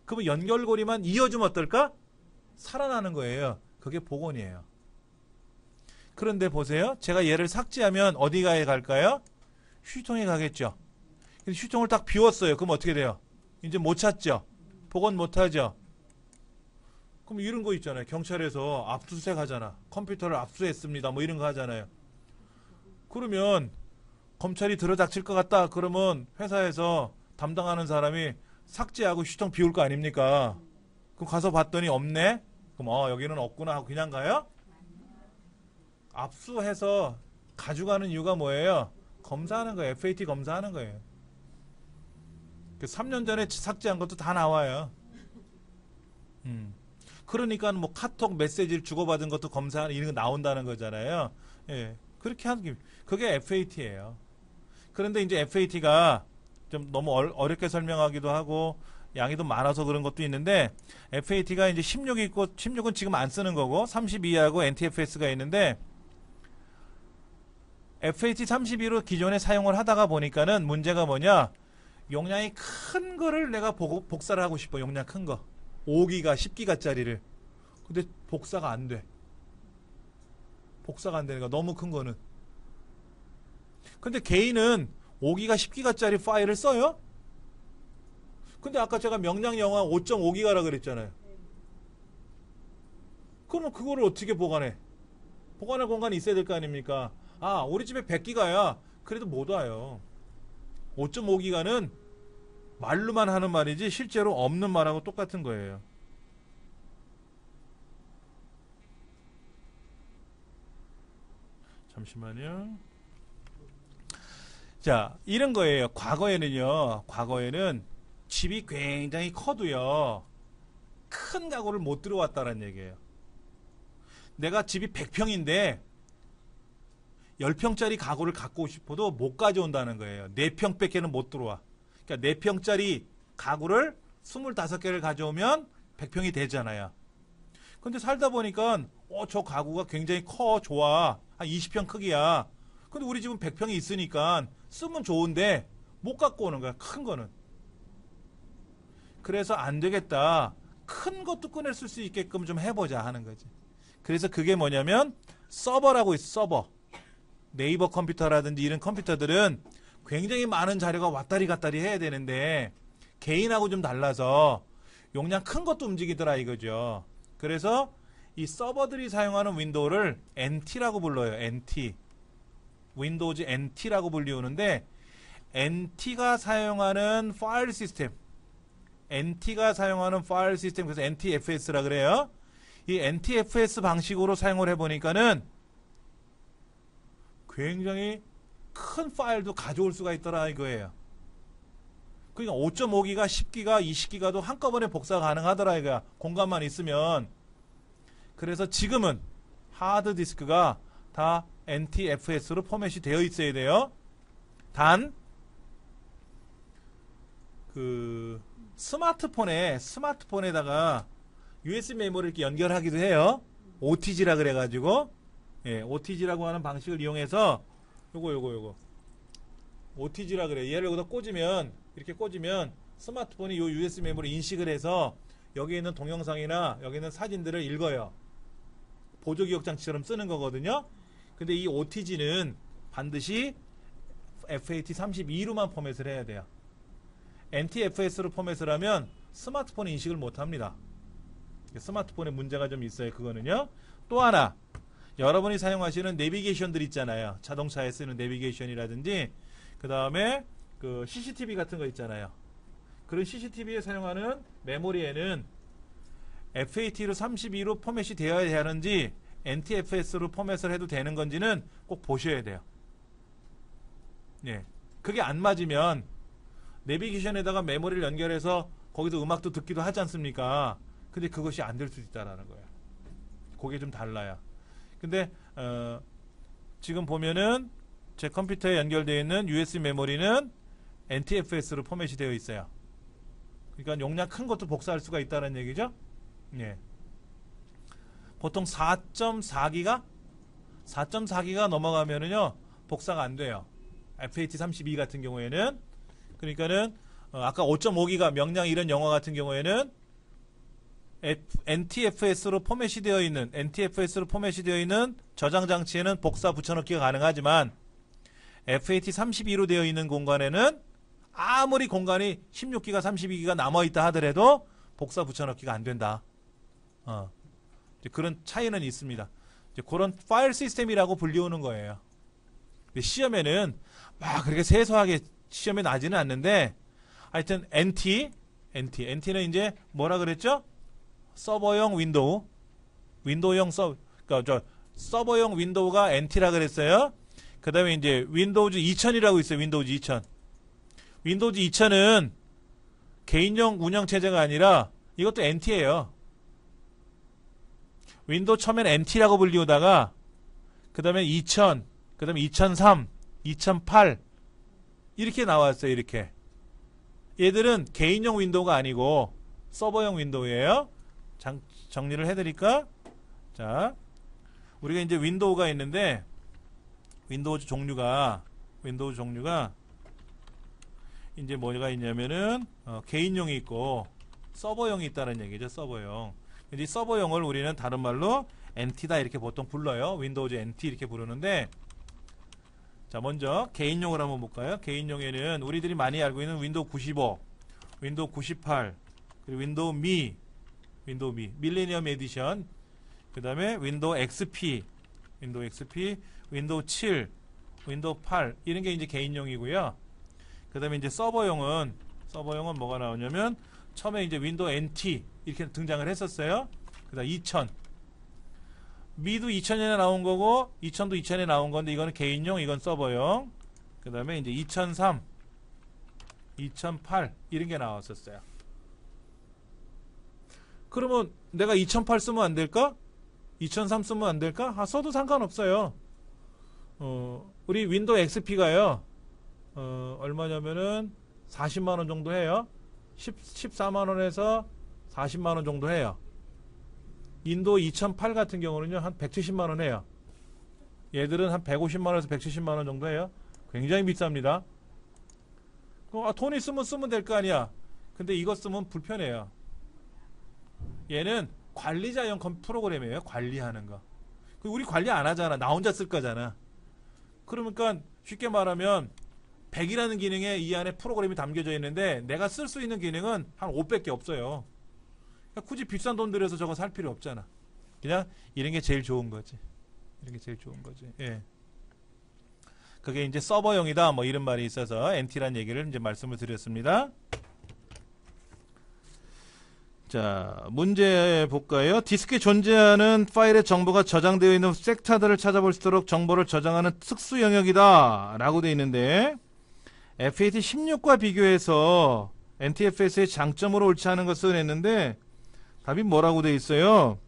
그러면 연결고리만 이어주면 어떨까? 살아나는 거예요. 그게 복원이에요. 그런데 보세요. 제가 얘를 삭제하면 어디가에 갈까요? 휴지통에 가겠죠. 근데 휴지통을 딱 비웠어요. 그럼 어떻게 돼요? 이제 못 찾죠? 복원 못 하죠? 그럼 이런 거 있잖아요. 경찰에서 압수수색 하잖아. 컴퓨터를 압수했습니다. 뭐 이런 거 하잖아요. 그러면 검찰이 들어닥칠 것 같다. 그러면 회사에서 담당하는 사람이 삭제하고 휴지통 비울 거 아닙니까? 그럼 가서 봤더니 없네? 그럼 여기는 없구나 하고 그냥 가요? 압수해서 가져가는 이유가 뭐예요? 검사하는 거예요. FAT 검사하는 거예요. 3년 전에 삭제한 것도 다 나와요. 그러니까 뭐 카톡 메시지를 주고받은 것도 검사하는 이런 거 나온다는 거잖아요. 예. 그렇게 하는 게 그게 FAT예요. 그런데 이제 FAT가 좀 너무 어렵게 설명하기도 하고 양이 좀 많아서 그런 것도 있는데 FAT가 이제 16이 있고 16은 지금 안 쓰는 거고 32하고 NTFS가 있는데 FAT 32로 기존에 사용을 하다가 보니까는 문제가 뭐냐? 용량이 큰 거를 내가 복사를 하고 싶어. 용량 큰 거. 5기가, 10기가짜리를. 근데 복사가 안 돼. 복사가 안 되니까 너무 큰 거는. 근데 개인은 5기가, 10기가짜리 파일을 써요? 근데 아까 제가 명량 영화 5.5기가라 그랬잖아요. 그러면 그거를 어떻게 보관해? 보관할 공간이 있어야 될 거 아닙니까? 우리 집에 100기가야. 그래도 못 와요. 5.5기가는 말로만 하는 말이지 실제로 없는 말하고 똑같은 거예요. 잠시만요. 자, 이런 거예요. 과거에는 집이 굉장히 커도요. 큰 가구를 못 들어왔다는 얘기예요. 내가 집이 100평인데 10평짜리 가구를 갖고 싶어도 못 가져온다는 거예요. 4평밖에는 못 들어와. 그러니까 4평짜리 가구를 25개를 가져오면 100평이 되잖아요. 근데 살다 보니까 저 가구가 굉장히 커, 좋아. 한 20평 크기야. 근데 우리 집은 100평이 있으니까 쓰면 좋은데 못 갖고 오는 거야. 큰 거는. 그래서 안 되겠다. 큰 것도 꺼낼 수 있게끔 좀 해보자 하는 거지. 그래서 그게 뭐냐면 서버라고 있어. 서버. 네이버 컴퓨터라든지 이런 컴퓨터들은 굉장히 많은 자료가 왔다리 갔다리 해야 되는데 개인하고 좀 달라서 용량 큰 것도 움직이더라 이거죠. 그래서 이 서버들이 사용하는 윈도우를 NT라고 불러요. NT. 윈도우즈 NT라고 불리우는데 NT가 사용하는 파일 시스템. 그래서 NTFS라 그래요. 이 NTFS 방식으로 사용을 해보니까는 굉장히 큰 파일도 가져올 수가 있더라 이거예요. 그러니까 5.5기가, 10기가, 20기가도 한꺼번에 복사 가능하더라 이거야. 공간만 있으면. 그래서 지금은 하드디스크가 다 NTFS로 포맷이 되어 있어야 돼요. 단 그 스마트폰에다가 USB 메모리를 이렇게 연결하기도 해요. OTG라 그래가지고 OTG라고 하는 방식을 이용해서 요거 OTG라 그래. 얘를 여기다 이렇게 꽂으면 스마트폰이 요 USB 메모리 인식을 해서 여기 있는 동영상이나 여기 있는 사진들을 읽어요. 보조기억장치처럼 쓰는 거거든요. 근데 이 OTG는 반드시 FAT32로만 포맷을 해야 돼요. NTFS로 포맷을 하면 스마트폰 인식을 못합니다. 스마트폰에 문제가 좀 있어요. 그거는요. 또 하나 여러분이 사용하시는 내비게이션들 있잖아요. 자동차에 쓰는 내비게이션이라든지 그 다음에 그 CCTV 같은 거 있잖아요. 그런 CCTV에 사용하는 메모리에는 FAT로 32로 포맷이 되어야 하는지 NTFS로 포맷을 해도 되는 건지는 꼭 보셔야 돼요. 그게 안 맞으면 내비게이션에다가 메모리를 연결해서 거기서 음악도 듣기도 하지 않습니까? 근데 그것이 안 될 수도 있다는 거예요. 그게 좀 달라요. 근데 지금 보면은 제 컴퓨터에 연결되어 있는 USB 메모리는 NTFS로 포맷이 되어 있어요. 그러니까 용량 큰 것도 복사할 수가 있다는 얘기죠. 예. 보통 4.4기가 넘어가면은요 복사가 안 돼요. FAT32 같은 경우에는. 그러니까는 아까 5.5기가 명량 이런 영화 같은 경우에는 NTFS로 포맷이 되어 있는 저장 장치에는 복사 붙여넣기가 가능하지만 FAT32로 되어 있는 공간에는 아무리 공간이 16기가 32기가 남아있다 하더라도 복사 붙여넣기가 안 된다. 이제 그런 차이는 있습니다. 이제 그런 파일 시스템이라고 불리우는 거예요. 근데 시험에는 막 그렇게 세세하게 시험에 나지는 않는데 하여튼 NT는 이제 뭐라 그랬죠? 서버용 윈도우용 그러니까 서버용 윈도우가 NT라 그랬어요. 그 다음에 이제 윈도우즈 2000이라고 있어요. 윈도우즈 2000. 윈도우즈 2000은 개인용 운영체제가 아니라 이것도 NT예요. 윈도우 처음엔 NT라고 불리우다가 그 다음에 2000, 그 다음에 2003, 2008 이렇게 나왔어요. 이렇게. 얘들은 개인용 윈도우가 아니고 서버용 윈도우예요. 정리를 해드릴까? 자, 우리가 이제 윈도우가 있는데 윈도우 종류가 이제 뭐가 있냐면은 개인용이 있고 서버용이 있다는 얘기죠. 서버용. 이 서버용을 우리는 다른 말로 NT다 이렇게 보통 불러요. 윈도우즈 NT 이렇게 부르는데, 자 먼저 개인용을 한번 볼까요? 개인용에는 우리들이 많이 알고 있는 윈도우 95, 윈도우 98, 그리고 윈도우 미, 밀레니엄 에디션, 그 다음에 윈도우 XP, 윈도우 7, 윈도우 8 이런 게 이제 개인용이고요. 그 다음에 이제 서버용은 뭐가 나오냐면 처음에 이제 윈도우 NT 이렇게 등장을 했었어요. 그 다음 2000 미도 2000에 나온 거고 2000도 2000에 나온 건데 이거는 개인용, 이건 서버용. 그 다음에 이제 2003, 2008 이런 게 나왔었어요. 그러면 내가 2008 쓰면 안 될까? 2003 쓰면 안 될까? 써도 상관없어요. 우리 윈도우 XP가요. 얼마냐면은 40만원 정도 해요. 14만원에서 40만원 정도 해요. 윈도우 2008 같은 경우는요, 한 170만원 해요. 얘들은 한 150만원에서 170만원 정도 해요. 굉장히 비쌉니다. 돈 있으면 쓰면 될 거 아니야. 근데 이거 쓰면 불편해요. 얘는 관리자용 프로그램이에요. 관리하는 거. 우리 관리 안 하잖아. 나 혼자 쓸 거잖아. 그러니까 쉽게 말하면 100이라는 기능에 이 안에 프로그램이 담겨져 있는데 내가 쓸 수 있는 기능은 한 500개 없어요. 그러니까 굳이 비싼 돈 들여서 저거 살 필요 없잖아. 그냥 이런 게 제일 좋은 거지. 예. 그게 이제 서버용이다 뭐 이런 말이 있어서 NT라는 얘기를 이제 말씀을 드렸습니다. 자, 문제 볼까요? 디스크에 존재하는 파일의 정보가 저장되어 있는 섹터들을 찾아볼 수 있도록 정보를 저장하는 특수 영역이다 라고 되어 있는데, FAT16과 비교해서 NTFS의 장점으로 옳지 않은 것을 했는데 답이 뭐라고 되어 있어요?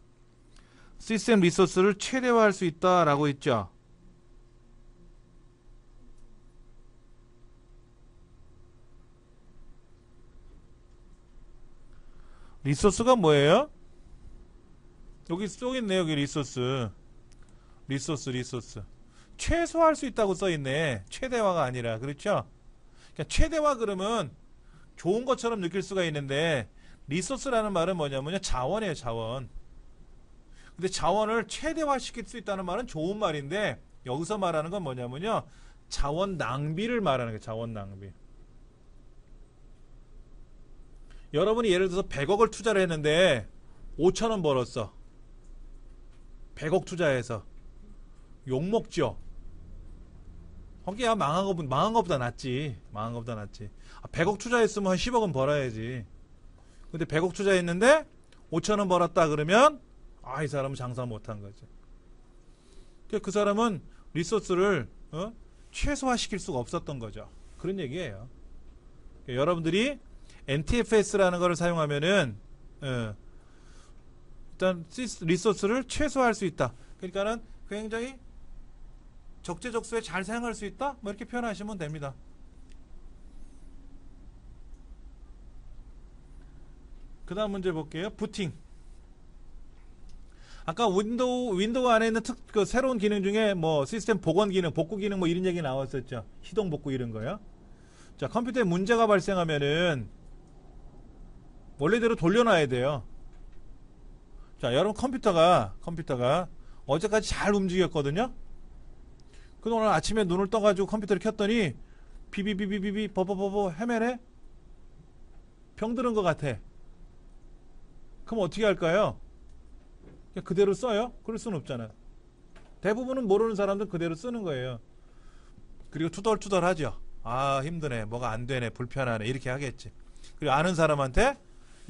시스템 리소스를 최대화할 수 있다 라고 있죠. 리소스가 뭐예요? 여기 써있네. 여기 리소스. 최소화할 수 있다고 써있네. 최대화가 아니라. 그렇죠? 그러니까 최대화 그러면 좋은 것처럼 느낄 수가 있는데, 리소스라는 말은 뭐냐면요, 자원이에요. 자원. 근데 자원을 최대화시킬 수 있다는 말은 좋은 말인데, 여기서 말하는 건 뭐냐면요, 자원 낭비를 말하는 거예요. 자원 낭비. 여러분이 예를 들어서 100억을 투자를 했는데 5천원 벌었어. 100억 투자해서 욕먹죠. 거기야 망한 거보다 낫지. 100억 투자했으면 한 10억은 벌어야지. 근데 100억 투자했는데 5천원 벌었다 그러면 이 사람은 장사 못한 거지. 그 사람은 리소스를 최소화시킬 수가 없었던 거죠. 그런 얘기예요. 여러분들이 NTFS라는 것을 사용하면은 일단 리소스를 최소화할 수 있다. 그러니까는 굉장히 적재적소에 잘 사용할 수 있다. 뭐 이렇게 표현하시면 됩니다. 그 다음 문제 볼게요. 부팅. 아까 윈도우 안에 있는 그 새로운 기능 중에 뭐 시스템 복원 기능, 복구 기능 뭐 이런 얘기 나왔었죠. 희동 복구 이런 거요. 자, 컴퓨터에 문제가 발생하면은 원래대로 돌려놔야 돼요. 자, 여러분 컴퓨터가 어제까지 잘 움직였거든요. 그래서 오늘 아침에 눈을 떠가지고 컴퓨터를 켰더니 비비비비비비 버버버버 헤매네. 병드는 것 같아. 그럼 어떻게 할까요? 그냥 그대로 써요? 그럴 수는 없잖아요. 대부분은 모르는 사람들은 그대로 쓰는 거예요. 그리고 투덜투덜 하죠. 아, 힘드네, 뭐가 안 되네, 불편하네, 이렇게 하겠지. 그리고 아는 사람한테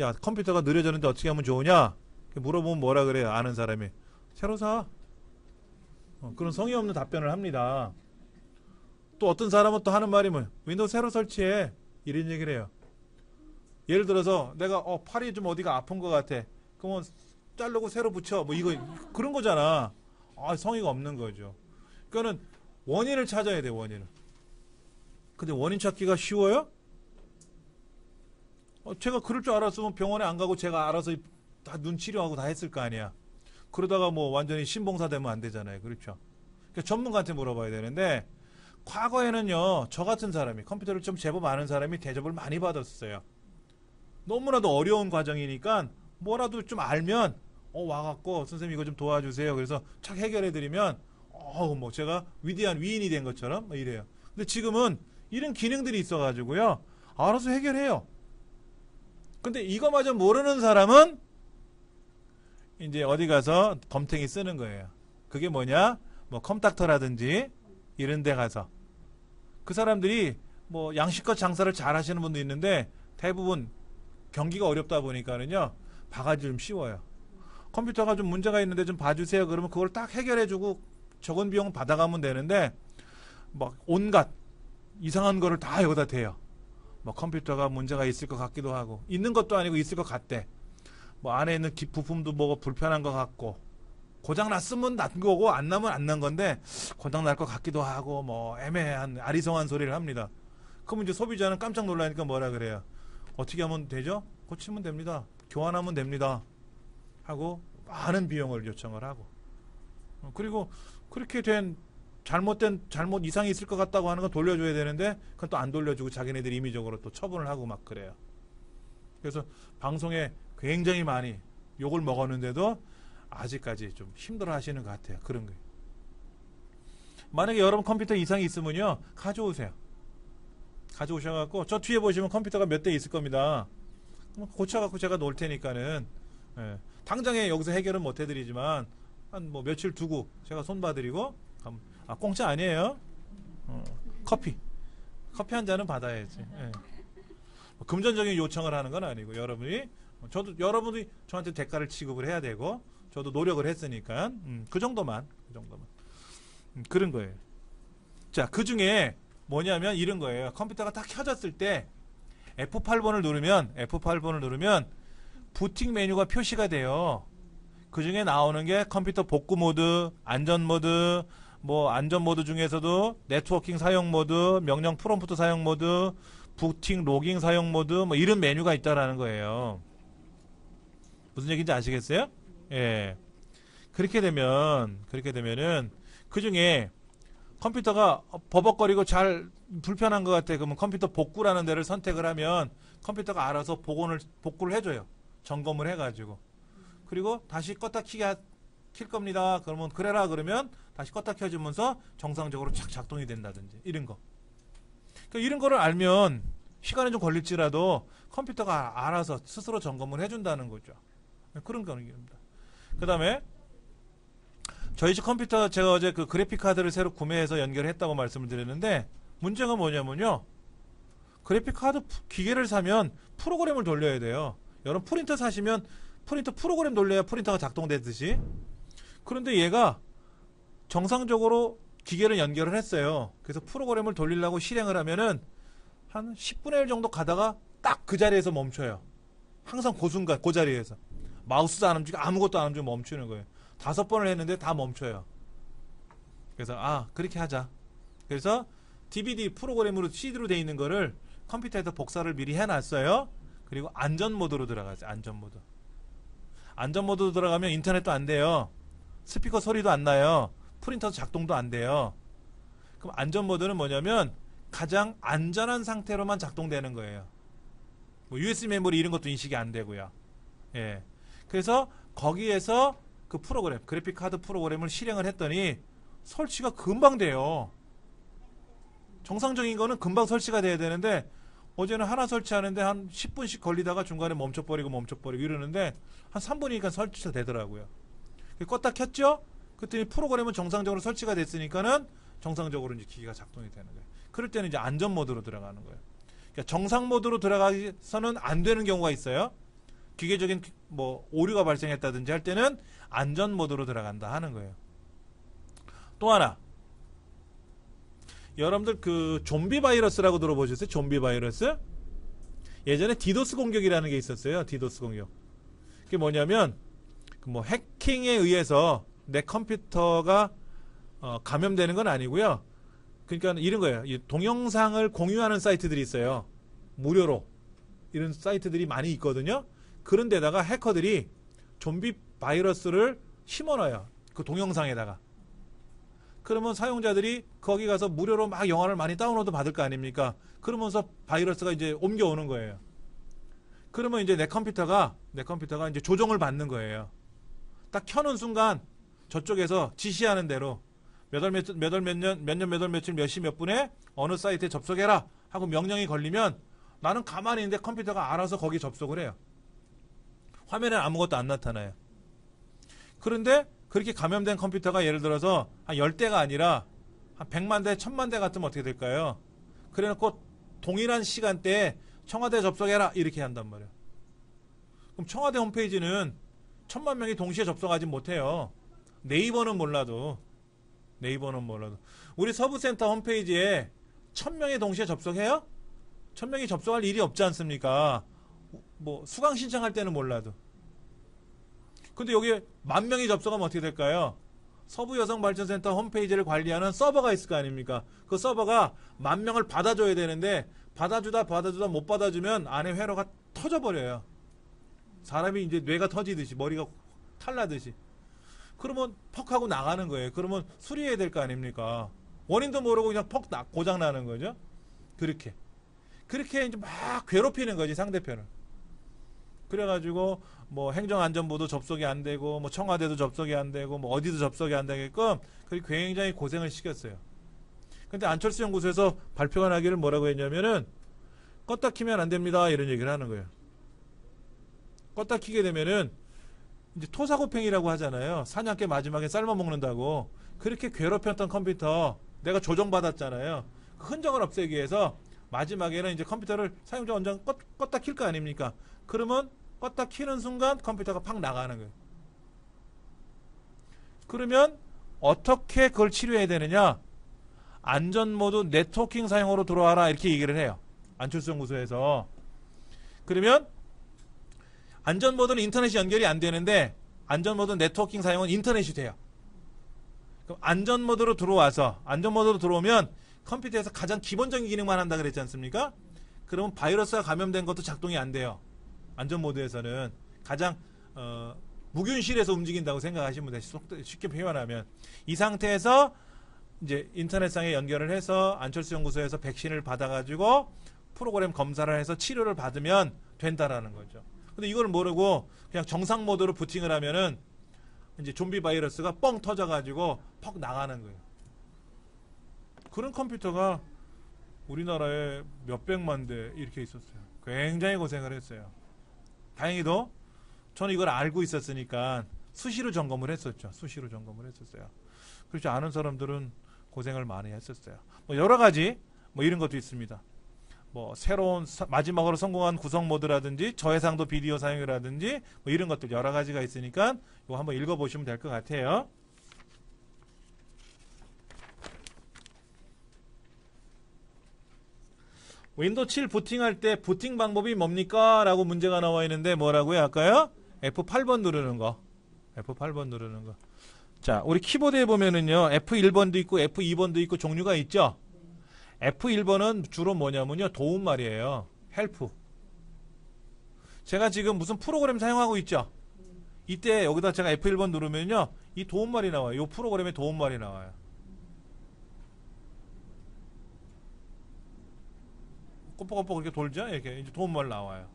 야, 컴퓨터가 느려졌는데 어떻게 하면 좋으냐? 물어보면 뭐라 그래요? 아는 사람이 새로 사. 그런 성의 없는 답변을 합니다. 또 어떤 사람은 또 하는 말이 뭐 윈도우 새로 설치해, 이런 얘기를 해요. 예를 들어서 내가 팔이 좀 어디가 아픈 것 같아. 그러면 자르고 새로 붙여, 뭐 이거 그런 거잖아. 아, 성의가 없는 거죠. 그러니까는 원인을 찾아야 돼, 원인을. 근데 원인 찾기가 쉬워요? 제가 그럴 줄 알았으면 병원에 안 가고 제가 알아서 다 눈 치료하고 다 했을 거 아니야. 그러다가 뭐 완전히 신봉사 되면 안 되잖아요. 그렇죠? 그러니까 전문가한테 물어봐야 되는데, 과거에는요, 저 같은 사람이, 컴퓨터를 좀 제법 아는 사람이 대접을 많이 받았어요. 너무나도 어려운 과정이니까 뭐라도 좀 알면 와갖고 선생님 이거 좀 도와주세요. 그래서 착 해결해드리면 뭐 제가 위대한 위인이 된 것처럼 이래요. 근데 지금은 이런 기능들이 있어가지고요, 알아서 해결해요. 근데 이거마저 모르는 사람은 이제 어디 가서 덤탱이 쓰는 거예요. 그게 뭐냐? 뭐 컴닥터라든지 이런 데 가서 그 사람들이 뭐 양식껏 장사를 잘 하시는 분도 있는데 대부분 경기가 어렵다 보니까는요, 바가지 좀 씌워요. 컴퓨터가 좀 문제가 있는데 좀 봐주세요. 그러면 그걸 딱 해결해주고 적은 비용 받아가면 되는데, 막 온갖 이상한 거를 다 여기다 대요. 뭐 컴퓨터가 문제가 있을 것 같기도 하고, 있는 것도 아니고 있을 것 같대. 뭐 안에 있는 부품도 뭐가 불편한 것 같고, 고장 났으면 난 거고 안 나면 안 난 건데 고장 날 것 같기도 하고, 뭐 애매한 아리송한 소리를 합니다. 그럼 이제 소비자는 깜짝 놀라니까 뭐라 그래요? 어떻게 하면 되죠? 고치면 됩니다. 교환하면 됩니다. 하고 많은 비용을 요청을 하고, 그리고 그렇게 된 잘못 이상이 있을 것 같다고 하는 건 돌려줘야 되는데 그건 또 안 돌려주고 자기네들이 임의적으로 또 처분을 하고 막 그래요. 그래서 방송에 굉장히 많이 욕을 먹었는데도 아직까지 좀 힘들어 하시는 것 같아요. 그런 거예요. 만약에 여러분 컴퓨터 이상이 있으면요, 가져오세요. 가져오셔갖고 저 뒤에 보시면 컴퓨터가 몇 대 있을 겁니다. 고쳐갖고 제가 놓을 테니까는, 당장에 여기서 해결은 못 해드리지만 한 뭐 며칠 두고 제가 손봐드리고, 공짜 아니에요. 커피 한 잔은 받아야지. 금전적인 요청을 하는 건 아니고, 여러분이 저한테 대가를 지급을 해야 되고, 저도 노력을 했으니까 그 정도만 그런 거예요. 자, 그 중에 뭐냐면 이런 거예요. 컴퓨터가 딱 켜졌을 때 F8번을 누르면 부팅 메뉴가 표시가 돼요. 그 중에 나오는 게 컴퓨터 복구 모드, 안전 모드, 뭐 안전 모드 중에서도 네트워킹 사용 모드, 명령 프롬프트 사용 모드, 부팅 로깅 사용 모드, 뭐 이런 메뉴가 있다라는 거예요. 무슨 얘기인지 아시겠어요? 예. 그렇게 되면은 그 중에 컴퓨터가 버벅거리고 잘 불편한 것 같아. 그러면 컴퓨터 복구라는 데를 선택을 하면 컴퓨터가 알아서 복구를 해줘요. 점검을 해가지고. 그리고 다시 껐다 킬 겁니다. 그러면 그래라 그러면 다시 껐다 켜주면서 정상적으로 착 작동이 된다든지 이런 거. 그러니까 이런 거를 알면 시간이 좀 걸릴지라도 컴퓨터가 알아서 스스로 점검을 해준다는 거죠. 그런 겁니다. 그 다음에 저희 집 컴퓨터 제가 어제 그 그래픽 카드를 새로 구매해서 연결했다고 말씀을 드렸는데, 문제가 뭐냐면요, 그래픽 카드 기계를 사면 프로그램을 돌려야 돼요. 여러분 프린터 사시면 프린터 프로그램 돌려야 프린터가 작동되듯이. 그런데 얘가 정상적으로 기계를 연결을 했어요. 그래서 프로그램을 돌리려고 실행을 하면은 한 10분의 1 정도 가다가 딱 그 자리에서 멈춰요. 항상 그 순간 그 자리에서 마우스도 안 움직이고 아무것도 안 움직이고 멈추는 거예요. 5번을 했는데 다 멈춰요. 그래서 그렇게 하자. 그래서 DVD 프로그램으로 CD로 돼 있는 거를 컴퓨터에서 복사를 미리 해놨어요. 그리고 안전 모드로 들어가죠. 안전 모드. 안전 모드로 들어가면 인터넷도 안 돼요. 스피커 소리도 안 나요. 프린터 작동도 안 돼요. 그럼 안전 모드는 뭐냐면 가장 안전한 상태로만 작동되는 거예요. 뭐 USB 메모리 이런 것도 인식이 안 되고요. 예. 그래서 거기에서 그 프로그램, 그래픽 카드 프로그램을 실행을 했더니 설치가 금방 돼요. 정상적인 거는 금방 설치가 돼야 되는데 어제는 하나 설치하는데 한 10분씩 걸리다가 중간에 멈춰버리고 이러는데 한 3분이니까 설치가 되더라고요. 껐다 켰죠? 그랬더니 프로그램은 정상적으로 설치가 됐으니까는 정상적으로 이제 기기가 작동이 되는 거예요. 그럴 때는 이제 안전 모드로 들어가는 거예요. 그러니까 정상 모드로 들어가서는 안 되는 경우가 있어요. 기계적인 뭐 오류가 발생했다든지 할 때는 안전 모드로 들어간다 하는 거예요. 또 하나, 여러분들 그 좀비 바이러스라고 들어보셨어요? 좀비 바이러스? 예전에 디도스 공격이라는 게 있었어요. 디도스 공격. 그게 뭐냐면 뭐 해킹에 의해서 내 컴퓨터가 감염되는 건 아니고요. 그러니까 이런 거예요. 이 동영상을 공유하는 사이트들이 있어요. 무료로 이런 사이트들이 많이 있거든요. 그런 데다가 해커들이 좀비 바이러스를 심어놔요. 그 동영상에다가. 그러면 사용자들이 거기 가서 무료로 막 영화를 많이 다운로드 받을 거 아닙니까? 그러면서 바이러스가 이제 옮겨오는 거예요. 그러면 이제 내 컴퓨터가 이제 조정을 받는 거예요. 딱 켜는 순간 저쪽에서 지시하는 대로 몇 월 며칠 몇 시 몇 분에 어느 사이트에 접속해라 하고 명령이 걸리면 나는 가만히 있는데 컴퓨터가 알아서 거기 접속을 해요. 화면에 아무것도 안 나타나요. 그런데 그렇게 감염된 컴퓨터가 예를 들어서 한 10대가 아니라 한 100만 대, 1000만 대 같으면 어떻게 될까요? 그래놓고 동일한 시간대에 청와대 접속해라 이렇게 한단 말이에요. 그럼 청와대 홈페이지는 1000만 명이 동시에 접속하지 못해요. 네이버는 몰라도 우리 서부센터 홈페이지에 1000명이 동시에 접속해요? 1000명이 접속할 일이 없지 않습니까? 뭐 수강 신청할 때는 몰라도. 근데 여기 10,000명이 접속하면 어떻게 될까요? 서부여성발전센터 홈페이지를 관리하는 서버가 있을 거 아닙니까? 그 서버가 10,000명을 받아줘야 되는데 받아주다 못 받아주면 안에 회로가 터져버려요. 사람이 이제 뇌가 터지듯이 머리가 탈나듯이. 그러면 퍽 하고 나가는 거예요. 그러면 수리해야 될 거 아닙니까? 원인도 모르고 그냥 퍽 고장 나는 거죠. 그렇게 이제 막 괴롭히는 거지 상대편을. 그래가지고 뭐 행정안전부도 접속이 안 되고 뭐 청와대도 접속이 안 되고 뭐 어디도 접속이 안 되게끔 그게 굉장히 고생을 시켰어요. 근데 안철수 연구소에서 발표가 나기를 뭐라고 했냐면은 껐다 키면 안 됩니다 이런 얘기를 하는 거예요. 껐다 키게 되면은 이제 토사구팽이라고 하잖아요. 사냥개 마지막에 삶아 먹는다고. 그렇게 괴롭혔던 컴퓨터 내가 조정받았잖아요. 그 흔적을 없애기 위해서 마지막에는 이제 컴퓨터를 사용자 원장 껐다 킬 거 아닙니까? 그러면 껐다 키는 순간 컴퓨터가 팍 나가는 거예요. 그러면 어떻게 그걸 치료해야 되느냐? 안전모드 네트워킹 사용으로 들어와라 이렇게 얘기를 해요. 안철수 연구소에서. 그러면 안전모드는 인터넷이 연결이 안 되는데 안전모드 네트워킹 사용은 인터넷이 돼요. 그럼 안전모드로 들어오면 컴퓨터에서 가장 기본적인 기능만 한다 그랬지 않습니까? 그러면 바이러스가 감염된 것도 작동이 안 돼요. 안전모드에서는 가장 무균실에서 움직인다고 생각하시면 돼요. 쉽게 표현하면 이 상태에서 이제 인터넷상에 연결을 해서 안철수 연구소에서 백신을 받아가지고 프로그램 검사를 해서 치료를 받으면 된다라는 거죠. 근데 이걸 모르고 그냥 정상 모드로 부팅을 하면은 이제 좀비 바이러스가 뻥 터져가지고 퍽 나가는 거예요. 그런 컴퓨터가 우리나라에 몇백만 대 이렇게 있었어요. 굉장히 고생을 했어요. 다행히도 저는 이걸 알고 있었으니까 수시로 점검을 했었죠. 그렇지 않은 사람들은 고생을 많이 했었어요. 뭐 여러 가지 뭐 이런 것도 있습니다. 뭐 새로운 마지막으로 성공한 구성 모드라든지 저해상도 비디오 사용이라든지 뭐 이런 것들 여러 가지가 있으니까 이거 한번 읽어보시면 될 것 같아요. 윈도우 7 부팅할 때 부팅 방법이 뭡니까? 라고 문제가 나와 있는데 뭐라고요? 아까요? F8번 누르는 거. F8번 누르는 거. 자, 우리 키보드에 보면은요, F1번도 있고 F2번도 있고 종류가 있죠? F1번은 주로 뭐냐면요, 도움말이에요. 헬프. 제가 지금 무슨 프로그램 사용하고 있죠? 이때 여기다 제가 F1번 누르면요, 이 도움말이 나와요. 이 프로그램에 도움말이 나와요. 꼬뻑꼬뻑 이렇게 돌죠? 이렇게 이제 도움말 나와요.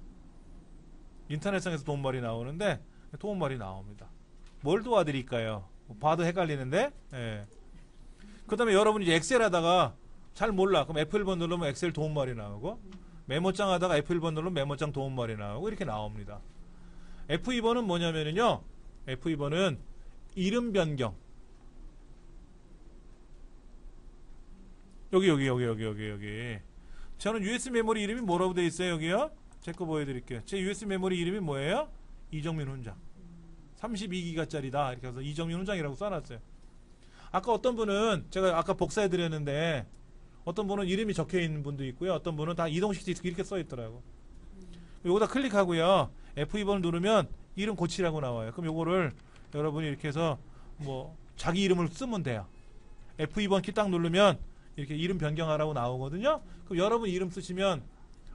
인터넷상에서 도움말이 나오는데 도움말이 나옵니다. 뭘 도와드릴까요? 봐도 헷갈리는데. 예. 그 다음에 여러분이 이제 엑셀 하다가 잘 몰라. 그럼 F1번 누르면 엑셀 도움말이 나오고, 메모장 하다가 F1번 누르면 메모장 도움말이 나오고, 이렇게 나옵니다. F2번은 뭐냐면요, F2번은 이름 변경. 여기. 저는 USB 메모리 이름이 뭐라고 되어 있어요, 여기요? 제 거 보여드릴게요. 제 USB 메모리 이름이 뭐예요? 이정민 훈장. 32기가짜리다. 이렇게 해서 이정민 훈장이라고 써놨어요. 아까 어떤 분은, 제가 아까 복사해드렸는데, 어떤 분은 이름이 적혀있는 분도 있고요. 어떤 분은 다 이동식 디스크 이렇게 써있더라고. 요거다 클릭하고요. F2번을 누르면 이름 고치라고 나와요. 그럼 요거를 여러분이 이렇게 해서 뭐 자기 이름을 쓰면 돼요. F2번 키 딱 누르면 이렇게 이름 변경하라고 나오거든요. 그럼 여러분 이름 쓰시면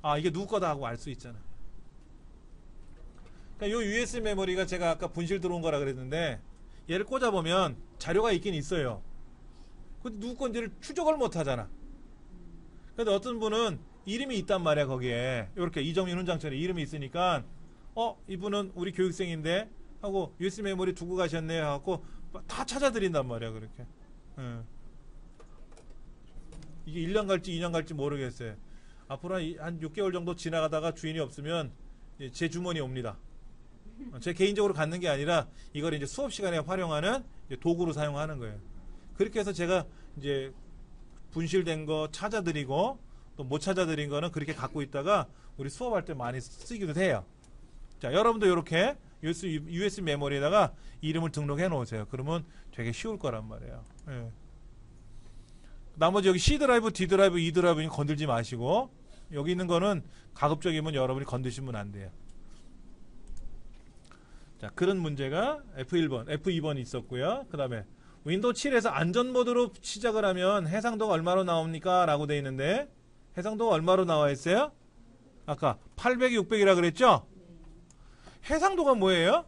아, 이게 누구 거다 하고 알 수 있잖아요. 그러니까 요 USB 메모리가 제가 아까 분실 들어온 거라 그랬는데, 얘를 꽂아보면 자료가 있긴 있어요. 근데 누구 건지를 추적을 못 하잖아. 근데 어떤 분은 이름이 있단 말이야, 거기에. 이렇게 이정민 훈장처럼 이름이 있으니까, 이분은 우리 교육생인데 하고 USB 메모리 두고 가셨네 하고 다 찾아드린단 말이야, 그렇게. 이게 1년 갈지 2년 갈지 모르겠어요. 앞으로 한 6개월 정도 지나가다가 주인이 없으면 제 주머니에 옵니다. 제 개인적으로 갖는 게 아니라 이걸 이제 수업 시간에 활용하는 도구로 사용하는 거예요. 그렇게 해서 제가 이제 분실된 거 찾아드리고 또 못 찾아드린 거는 그렇게 갖고 있다가 우리 수업할 때 많이 쓰기도 해요. 자, 여러분도 이렇게 USB 메모리에다가 이름을 등록해 놓으세요. 그러면 되게 쉬울 거란 말이에요. 예. 나머지 여기 C 드라이브, D 드라이브, E 드라이브는 건들지 마시고, 여기 있는 거는 가급적이면 여러분이 건드시면 안 돼요. 자, 그런 문제가 F1번, F2번 있었고요. 그 다음에 윈도우 7에서 안전 모드로 시작을 하면 해상도가 얼마로 나옵니까? 라고 돼 있는데, 해상도가 얼마로 나와 있어요? 아까 800, 600이라 그랬죠? 해상도가 뭐예요?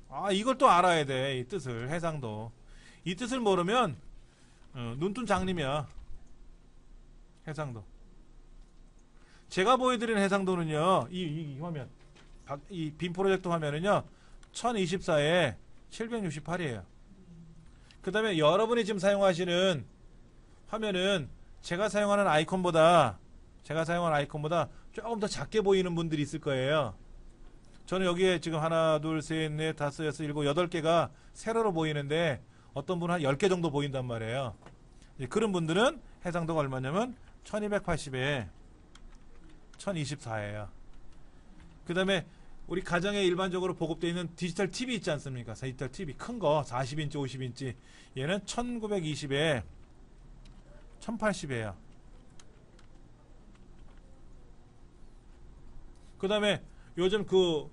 아, 이걸 또 알아야 돼. 이 뜻을, 해상도. 이 뜻을 모르면 눈뜬 장님이야. 해상도. 제가 보여드리는 해상도는요, 이 화면, 이 빔 프로젝터 화면은요, 1024에 768이에요. 그 다음에 여러분이 지금 사용하시는 화면은 제가 사용하는 아이콘보다 조금 더 작게 보이는 분들이 있을 거예요. 저는 여기에 지금 하나, 둘, 셋, 넷, 다섯, 여섯, 일곱, 8개가 세로로 보이는데 어떤 분은 한 10개 정도 보인단 말이에요. 그런 분들은 해상도가 얼마냐면 1280에 1024예요. 그 다음에 우리 가정에 일반적으로 보급되어 있는 디지털 TV 있지 않습니까? 디지털 TV 큰 거 40인치 50인치 얘는 1920에 1080이에요. 그 다음에 요즘 그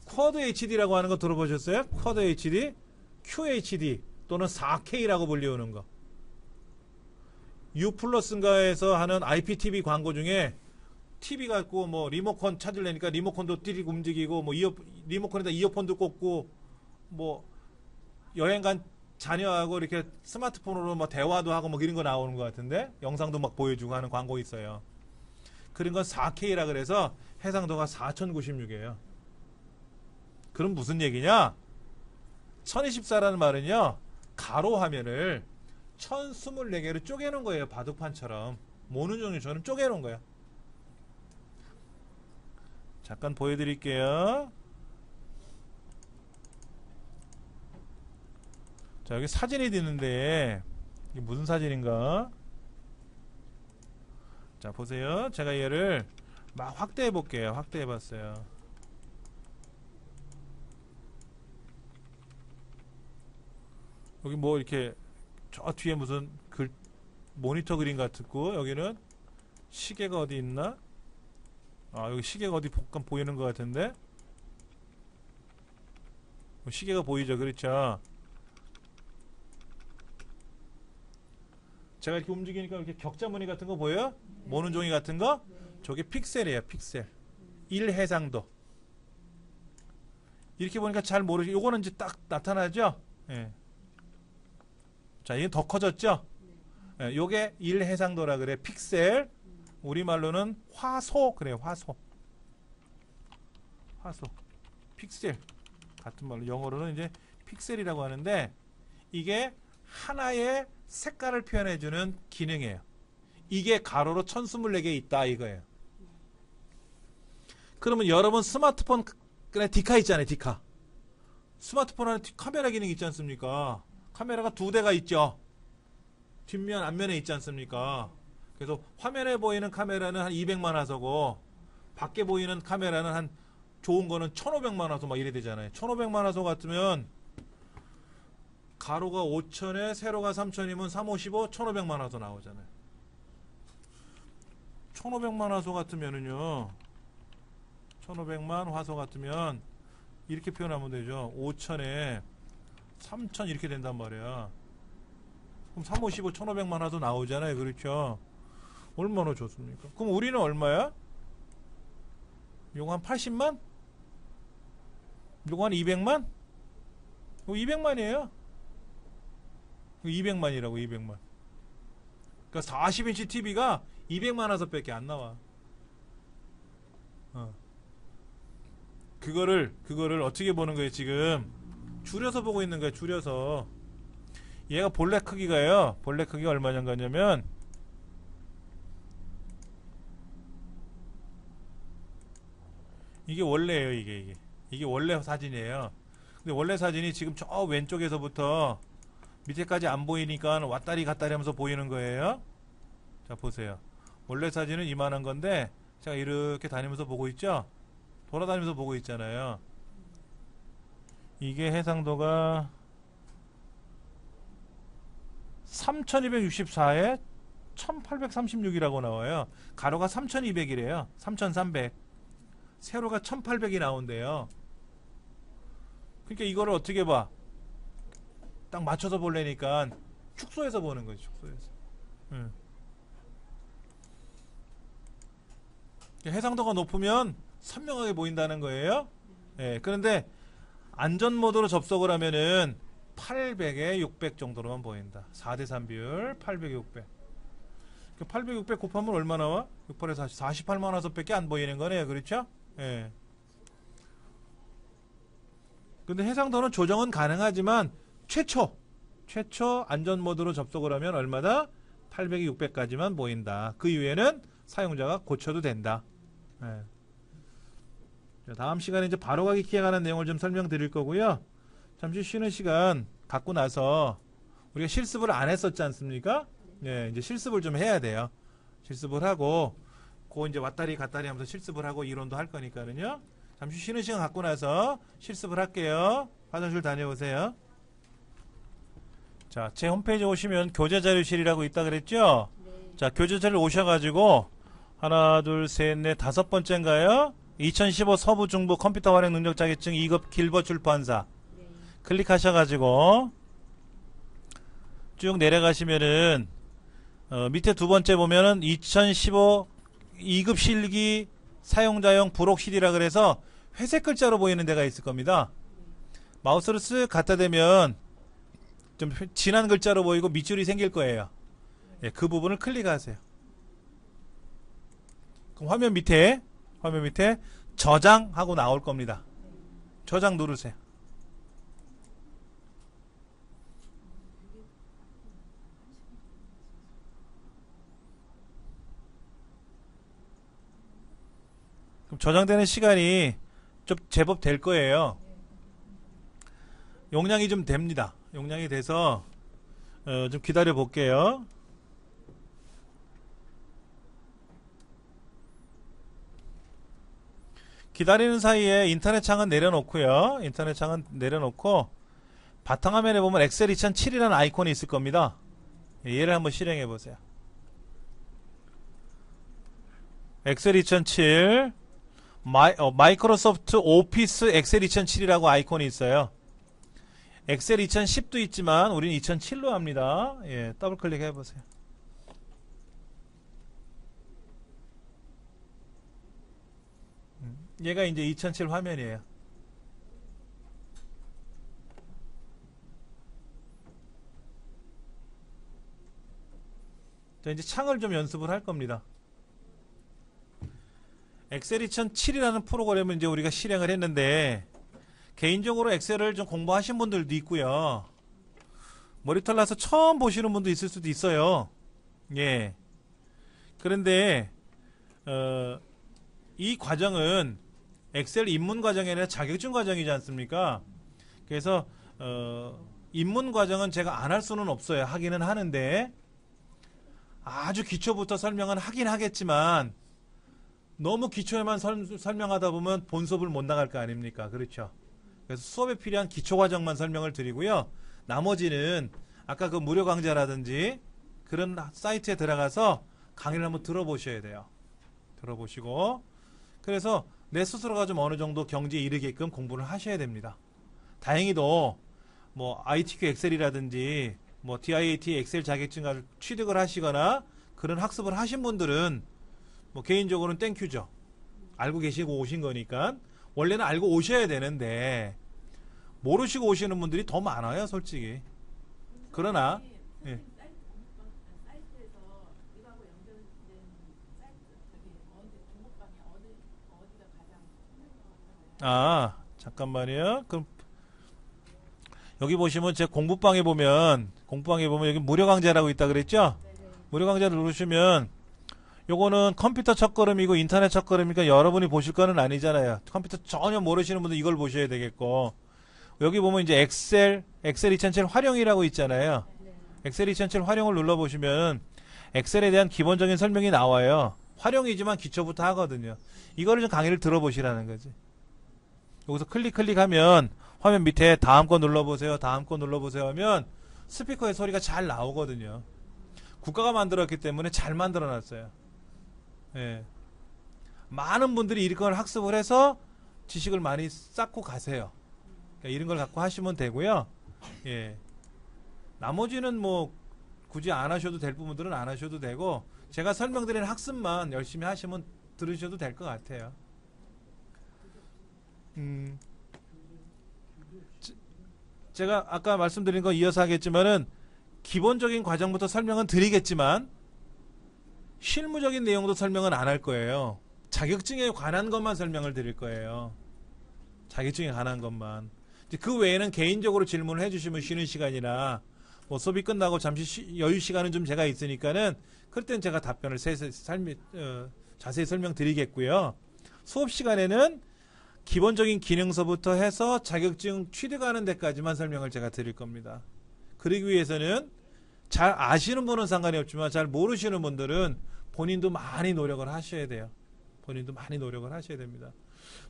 쿼드 HD라고 하는 거 들어보셨어요? 쿼드 HD, QHD 또는 4K라고 불리우는 거. U+인가에서 하는 IPTV 광고 중에 TV 갖고 뭐 리모컨 찾으려니까 리모컨도 띠릭 움직이고 뭐 리모컨에다 이어폰도 꽂고 뭐 여행 간 자녀하고 이렇게 스마트폰으로 뭐 대화도 하고 뭐 이런 거 나오는 것 같은데 영상도 막 보여주고 하는 광고 있어요. 그런 건 4K라 그래서 해상도가 4096이에요. 그럼 무슨 얘기냐? 1024라는 말은요, 가로 화면을 1024개로 쪼개놓은 거예요. 바둑판처럼. 모는 종류처럼 쪼개놓은 거예요. 잠깐 보여드릴게요. 자, 여기 사진이 있는데 이게 무슨 사진인가? 자, 보세요. 제가 얘를 막 확대해 볼게요. 확대해 봤어요. 여기 뭐 이렇게 저 뒤에 무슨 모니터 그림 같고, 여기는 시계가 어디 있나? 아, 여기 시계가 어디 잠깐 보이는 것 같은데? 시계가 보이죠? 그렇죠? 제가 이렇게 움직이니까 이렇게 격자 무늬 같은 거 보여요? 모는 종이 같은 거? 저게 픽셀이에요, 픽셀. 1해상도. 이렇게 보니까 잘 모르죠? 요거는 이제 딱 나타나죠? 예. 자, 이게 더 커졌죠? 예, 요게 1해상도라 그래. 픽셀. 우리말로는 화소. 그래요, 화소. 화소. 픽셀. 같은 말로 영어로는 이제 픽셀이라고 하는데 이게 하나의 색깔을 표현해주는 기능이에요. 이게 가로로 1024개 있다 이거예요. 그러면 여러분 스마트폰 그래 디카 있잖아요. 디카. 스마트폰 안에 카메라 기능 있지 않습니까? 카메라가 2대가 있죠. 뒷면 앞면에 있지 않습니까? 그래서 화면에 보이는 카메라는 한 200만 화소고 밖에 보이는 카메라는 한 좋은 거는 1500만 화소 막 이래 되잖아요. 1500만 화소 같으면 가로가 5000에 세로가 3000이면 355 1500만 화소 나오잖아요. 1500만 화소 같으면은요. 1500만 화소 같으면 이렇게 표현하면 되죠. 5000에 3000 이렇게 된단 말이야. 그럼 355 1500만 화소 나오잖아요. 그렇죠? 얼마나 좋습니까? 그럼 우리는 얼마야? 요거 한 80만? 요거 한 200만? 이거 200만이에요. 200만이라고 200만. 그러니까 40인치 TV가 200만 화소밖에 안 나와. 그거를 어떻게 보는 거예요, 지금? 줄여서 보고 있는 거예요, 줄여서. 얘가 본래 크기가요. 본래 크기가 얼마 정도 냐면 이게 원래예요, 이게 원래 사진이에요. 근데 원래 사진이 지금 저 왼쪽에서부터 밑에까지 안 보이니까 왔다리 갔다리 하면서 보이는 거예요. 자, 보세요. 원래 사진은 이만한 건데 제가 이렇게 다니면서 보고 있죠? 돌아다니면서 보고 있잖아요. 이게 해상도가 3264에 1836이라고 나와요. 가로가 3200이래요. 3300. 세로가 1800이 나온대요. 그러니까 이거를 어떻게 봐? 딱 맞춰서 보려니까 축소해서 보는 거죠. 축소해서. 해상도가 높으면 선명하게 보인다는 거예요. 예, 그런데 안전 모드로 접속을 하면은 800에 600 정도로만 보인다. 4대3 비율 800에 600. 800, 600 곱하면 얼마 나와? 6%에 40, 48만 화소밖에 안 보이는 거네요. 그렇죠? 예. 근데 해상도는 조정은 가능하지만 최초 안전 모드로 접속을 하면 얼마다? 800에 600까지만 보인다. 그 이후에는 사용자가 고쳐도 된다. 예. 다음 시간에 이제 바로가기 키에 관한 내용을 좀 설명드릴 거고요. 잠시 쉬는 시간 갖고 나서 우리가 실습을 안 했었지 않습니까? 예, 이제 실습을 좀 해야 돼요. 실습을 하고 그 이제 왔다리 갔다리 하면서 실습을 하고 이론도 할 거니까는요. 잠시 쉬는 시간 갖고 나서 실습을 할게요. 화장실 다녀오세요. 자, 제 홈페이지에 오시면 교재 자료실이라고 있다 그랬죠? 네. 자, 교재 자료 오셔가지고 하나, 둘, 셋, 넷, 5번째인가요? 2015 서부 중부 컴퓨터 활용 능력 자격증 2급 길버 출판사. 네. 클릭하셔가지고 쭉 내려가시면은 밑에 두 번째 보면은 2015 2급 실기 사용자용 부록 CD라 그래서 회색 글자로 보이는 데가 있을 겁니다. 마우스를 쓱 갖다 대면 좀 진한 글자로 보이고 밑줄이 생길 거예요. 예, 그 부분을 클릭하세요. 그럼 화면 밑에 저장하고 나올 겁니다. 저장 누르세요. 그럼 저장되는 시간이 좀 제법 될 거예요. 용량이 좀 됩니다. 용량이 돼서 좀 기다려 볼게요. 기다리는 사이에 인터넷 창은 내려놓고요. 인터넷 창은 내려놓고 바탕화면에 보면 엑셀 2007이라는 아이콘이 있을 겁니다. 얘를 한번 실행해 보세요. 엑셀 2007 마이크로소프트 오피스 엑셀 2007이라고 아이콘이 있어요. 엑셀 2010도 있지만 우리는 2007로 합니다. 예, 더블 클릭해 보세요. 얘가 이제 2007 화면이에요. 자, 이제 창을 좀 연습을 할 겁니다. 엑셀 2007이라는 프로그램을 이제 우리가 실행을 했는데, 개인적으로 엑셀을 좀 공부하신 분들도 있고요. 머리털 나서 처음 보시는 분도 있을 수도 있어요. 예. 그런데 이 과정은 엑셀 입문 과정이 아니라 자격증 과정이지 않습니까? 그래서 입문 과정은 제가 안 할 수는 없어요. 하기는 하는데 아주 기초부터 설명은 하긴 하겠지만 너무 기초에만 설명하다 보면 본 수업을 못 나갈 거 아닙니까? 그렇죠? 그래서 수업에 필요한 기초 과정만 설명을 드리고요. 나머지는 아까 그 무료 강좌라든지 그런 사이트에 들어가서 강의를 한번 들어보셔야 돼요. 들어보시고 그래서 내 스스로가 좀 어느 정도 경지에 이르게끔 공부를 하셔야 됩니다. 다행히도 뭐 ITQ 엑셀이라든지 뭐 DIAT 엑셀 자격증을 취득을 하시거나 그런 학습을 하신 분들은 뭐 개인적으로는 땡큐죠. 알고 계시고 오신 거니까. 원래는 알고 오셔야 되는데 모르시고 오시는 분들이 더 많아요, 솔직히. 그러나 예. 아, 잠깐만요. 그럼 여기 보시면 제 공부방에 보면 여기 무료 강좌라고 있다 그랬죠? 무료 강좌를 누르시면 요거는 컴퓨터 첫걸음이고 인터넷 첫걸음이니까 여러분이 보실 거는 아니잖아요. 컴퓨터 전혀 모르시는 분들 이걸 보셔야 되겠고 여기 보면 이제 엑셀 2007 활용이라고 있잖아요. 엑셀 2007 활용을 눌러보시면 엑셀에 대한 기본적인 설명이 나와요. 활용이지만 기초부터 하거든요. 이거를 좀 강의를 들어보시라는 거지. 여기서 클릭하면 화면 밑에 다음 거 눌러보세요. 다음 거 눌러보세요 하면 스피커의 소리가 잘 나오거든요. 국가가 만들었기 때문에 잘 만들어놨어요. 예. 많은 분들이 이런 걸 학습을 해서 지식을 많이 쌓고 가세요. 그러니까 이런 걸 갖고 하시면 되고요. 예. 나머지는 뭐 굳이 안 하셔도 될 부분들은 안 하셔도 되고 제가 설명드리는 학습만 열심히 하시면 들으셔도 될 것 같아요. 제가 아까 말씀드린 거 이어서 하겠지만은 기본적인 과정부터 설명은 드리겠지만 실무적인 내용도 설명은 안 할 거예요. 자격증에 관한 것만 설명을 드릴 거예요. 자격증에 관한 것만. 그 외에는 개인적으로 질문을 해주시면 쉬는 시간이나 뭐 수업이 끝나고 잠시 여유 시간은 좀 제가 있으니까는 그럴 땐 제가 답변을 자세히 설명드리겠고요. 수업 시간에는 기본적인 기능서부터 해서 자격증 취득하는 데까지만 설명을 제가 드릴 겁니다. 그러기 위해서는 잘 아시는 분은 상관이 없지만 잘 모르시는 분들은 본인도 많이 노력을 하셔야 돼요. 본인도 많이 노력을 하셔야 됩니다.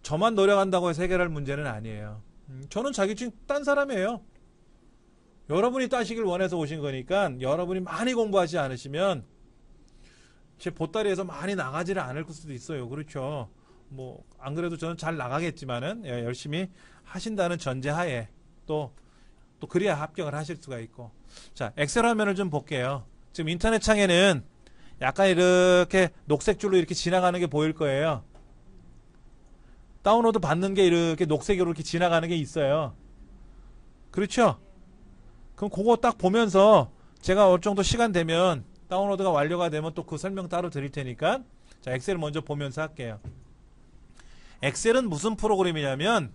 저만 노력한다고 해서 해결할 문제는 아니에요. 저는 자격증 딴 사람이에요. 여러분이 따시길 원해서 오신 거니까 여러분이 많이 공부하지 않으시면 제 보따리에서 많이 나가지를 않을 수도 있어요. 그렇죠. 뭐 안 그래도 저는 잘 나가겠지만은 열심히 하신다는 전제하에 또 그래야 합격을 하실 수가 있고. 자, 엑셀 화면을 좀 볼게요. 지금 인터넷 창에는 약간 이렇게 녹색 줄로 이렇게 지나가는 게 보일 거예요. 다운로드 받는 게 이렇게 녹색으로 이렇게 지나가는 게 있어요. 그렇죠? 그럼 그거 딱 보면서 제가 어느 정도 시간 되면 다운로드가 완료가 되면 또 그 설명 따로 드릴 테니까 자, 엑셀 먼저 보면서 할게요. 엑셀은 무슨 프로그램이냐면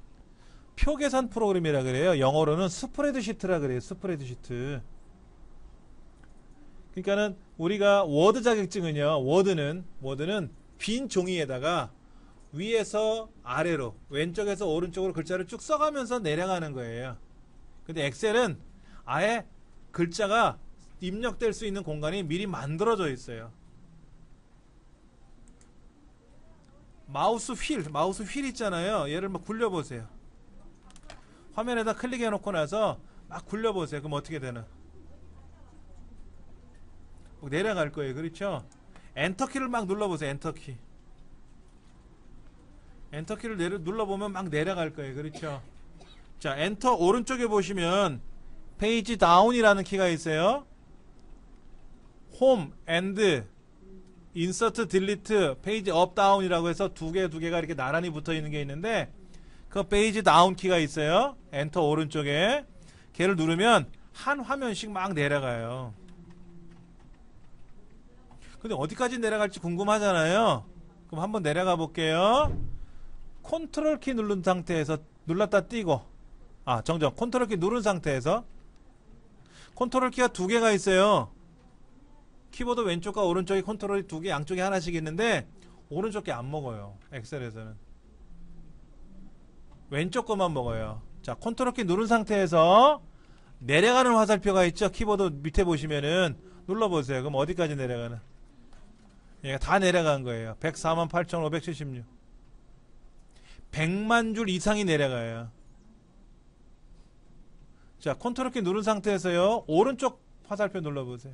표계산 프로그램이라 그래요. 영어로는 스프레드시트라 그래요. 스프레드시트. 그러니까는 우리가 워드 자격증은요. 워드는 빈 종이에다가 위에서 아래로 왼쪽에서 오른쪽으로 글자를 쭉 써가면서 내려가는 거예요. 근데 엑셀은 아예 글자가 입력될 수 있는 공간이 미리 만들어져 있어요. 마우스 휠 있잖아요. 얘를 막 굴려보세요. 화면에다 클릭해 놓고 나서 막 굴려보세요. 그럼 어떻게 되나? 내려갈 거예요. 그렇죠? 엔터키를 막 눌러보세요. 엔터키. 엔터키를 눌러보면 막 내려갈 거예요. 그렇죠? 자, 엔터 오른쪽에 보시면 페이지 다운이라는 키가 있어요. 홈, 엔드, 인서트, 딜리트, 페이지 업, 다운이라고 해서 두 개가 이렇게 나란히 붙어 있는 게 있는데 그 페이지 다운 키가 있어요. 엔터 오른쪽에. 걔를 누르면 한 화면씩 막 내려가요. 근데 어디까지 내려갈지 궁금하잖아요. 그럼 한번 내려가 볼게요. 컨트롤 키 누른 상태에서 눌렀다 띄고 정정. 컨트롤 키 누른 상태에서 컨트롤 키가 두 개가 있어요. 키보드 왼쪽과 오른쪽에 컨트롤이 두 개, 양쪽에 하나씩 있는데 오른쪽 게 안 먹어요. 엑셀에서는 왼쪽 거만 먹어요. 자, 컨트롤 키 누른 상태에서 내려가는 화살표가 있죠. 키보드 밑에 보시면은 눌러보세요. 그럼 어디까지 내려가나? 얘가 다 내려간 거예요. 148,576. 100만 줄 이상이 내려가요. 자, 컨트롤 키 누른 상태에서요. 오른쪽 화살표 눌러보세요.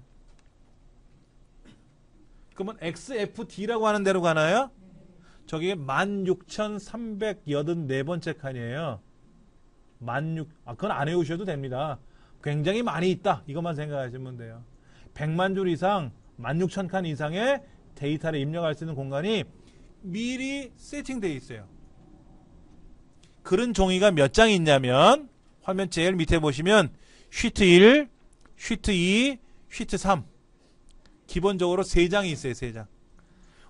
그러면 XFD라고 하는 데로 가나요? 저게 16,384번째 칸이에요. 그건 안 외우셔도 됩니다. 굉장히 많이 있다. 이것만 생각하시면 돼요. 100만 줄 이상, 16,000칸 이상의 데이터를 입력할 수 있는 공간이 미리 세팅되어 있어요. 그런 종이가 몇 장이 있냐면 화면 제일 밑에 보시면 쉬트 1, 쉬트 2, 쉬트 3 기본적으로 3장이 있어요. 3장.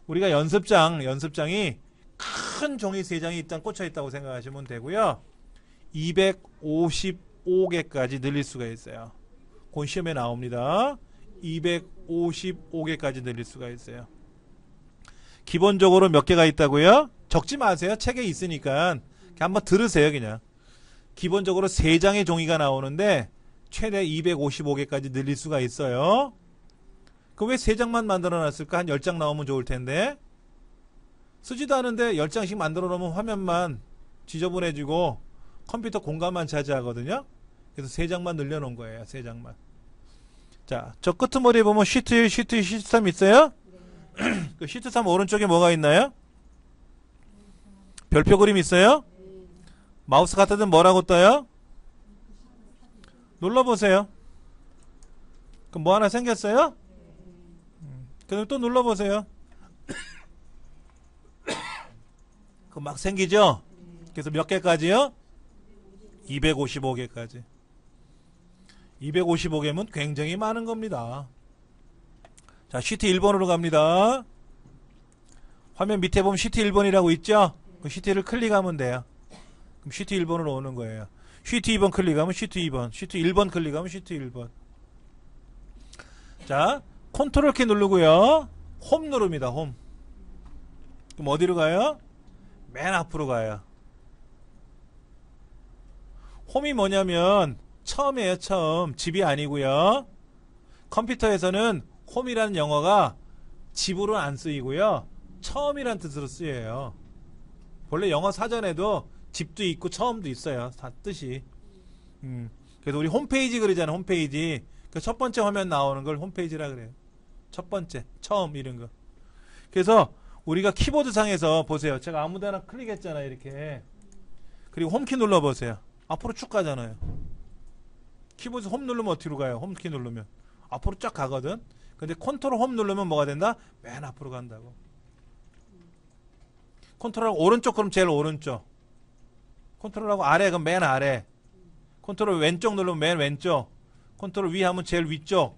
우리가 연습장이 큰 종이 3장이 일단 꽂혀 있다고 생각하시면 되고요. 255개까지 늘릴 수가 있어요. 그 시험에 나옵니다. 255개까지 늘릴 수가 있어요. 기본적으로 몇 개가 있다고요? 적지 마세요. 책에 있으니까 한번 들으세요. 그냥 기본적으로 3장의 종이가 나오는데 최대 255개까지 늘릴 수가 있어요. 그 왜 3장만 만들어 놨을까? 한 10장 나오면 좋을 텐데 쓰지도 않은데 10장씩 만들어 놓으면 화면만 지저분해지고 컴퓨터 공간만 차지하거든요. 그래서 3장만 늘려놓은 거예요. 3장만. 자, 저 끄트머리에 보면 쉬트 1, 쉬트 2, 쉬트 3 있어요? 그 쉬트 3 오른쪽에 뭐가 있나요? 별표 그림 있어요? 마우스 갖다 대면 뭐라고 떠요? 눌러보세요. 그럼 뭐 하나 생겼어요? 그럼 또 눌러보세요. 그럼 막 생기죠? 그래서 몇 개까지요? 255개까지. 255개면 굉장히 많은 겁니다. 자, 시트 1번으로 갑니다. 화면 밑에 보면 시트 1번이라고 있죠? 그 시트를 클릭하면 돼요. 그럼 시트 1번으로 오는 거예요. 시트 2번 클릭하면 시트 2번, 시트 1번 클릭하면 시트 1번. 자, 컨트롤 키 누르고요. 홈 누릅니다. 홈. 그럼 어디로 가요? 맨 앞으로 가요. 홈이 뭐냐면 처음이에요. 처음. 집이 아니고요. 컴퓨터에서는 홈이라는 영어가 집으로는 안 쓰이고요. 처음이란 뜻으로 쓰여요. 원래 영어 사전에도 집도 있고 처음도 있어요. 다 뜻이. 그래서 우리 홈페이지 그러잖아요. 홈페이지. 그 첫 번째 화면 나오는 걸 홈페이지라 그래요. 첫 번째, 처음 이런 거. 그래서 우리가 키보드 상에서 보세요. 제가 아무데나 클릭했잖아요. 이렇게. 그리고 홈키 눌러보세요. 앞으로 쭉 가잖아요. 키보드 홈 누르면 어디로 가요? 홈키 누르면 앞으로 쫙 가거든. 근데 컨트롤 홈 누르면 뭐가 된다? 맨 앞으로 간다고. 컨트롤하고 오른쪽 그럼 제일 오른쪽. 컨트롤하고 아래 그럼 맨 아래. 컨트롤 왼쪽 누르면 맨 왼쪽. 컨트롤 위 하면 제일 위쪽.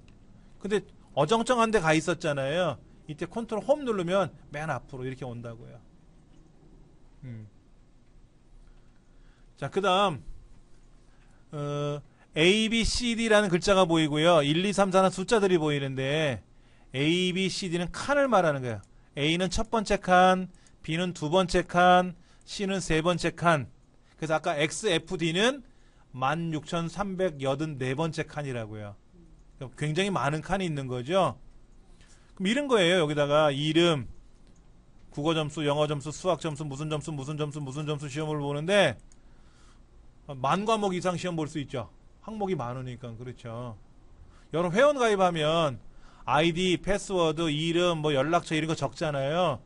근데 어정쩡한 데 가 있었잖아요. 이때 컨트롤 홈 누르면 맨 앞으로 이렇게 온다고요. 자, 그 다음 A, B, C, D라는 글자가 보이고요. 1, 2, 3, 4는 숫자들이 보이는데 A, B, C, D는 칸을 말하는 거예요. A는 첫 번째 칸, B는 두 번째 칸, C는 세 번째 칸. 그래서 아까 X, F, D는 16,384번째 칸이라고요. 굉장히 많은 칸이 있는 거죠. 그럼 이런 거예요. 여기다가 이름, 국어 점수, 영어 점수, 수학 점수, 무슨 점수, 무슨 점수, 무슨 점수 시험을 보는데 만 과목 이상 시험 볼 수 있죠. 항목이 많으니까. 그렇죠. 여러분 회원 가입하면 아이디, 패스워드, 이름, 뭐 연락처 이런 거 적잖아요.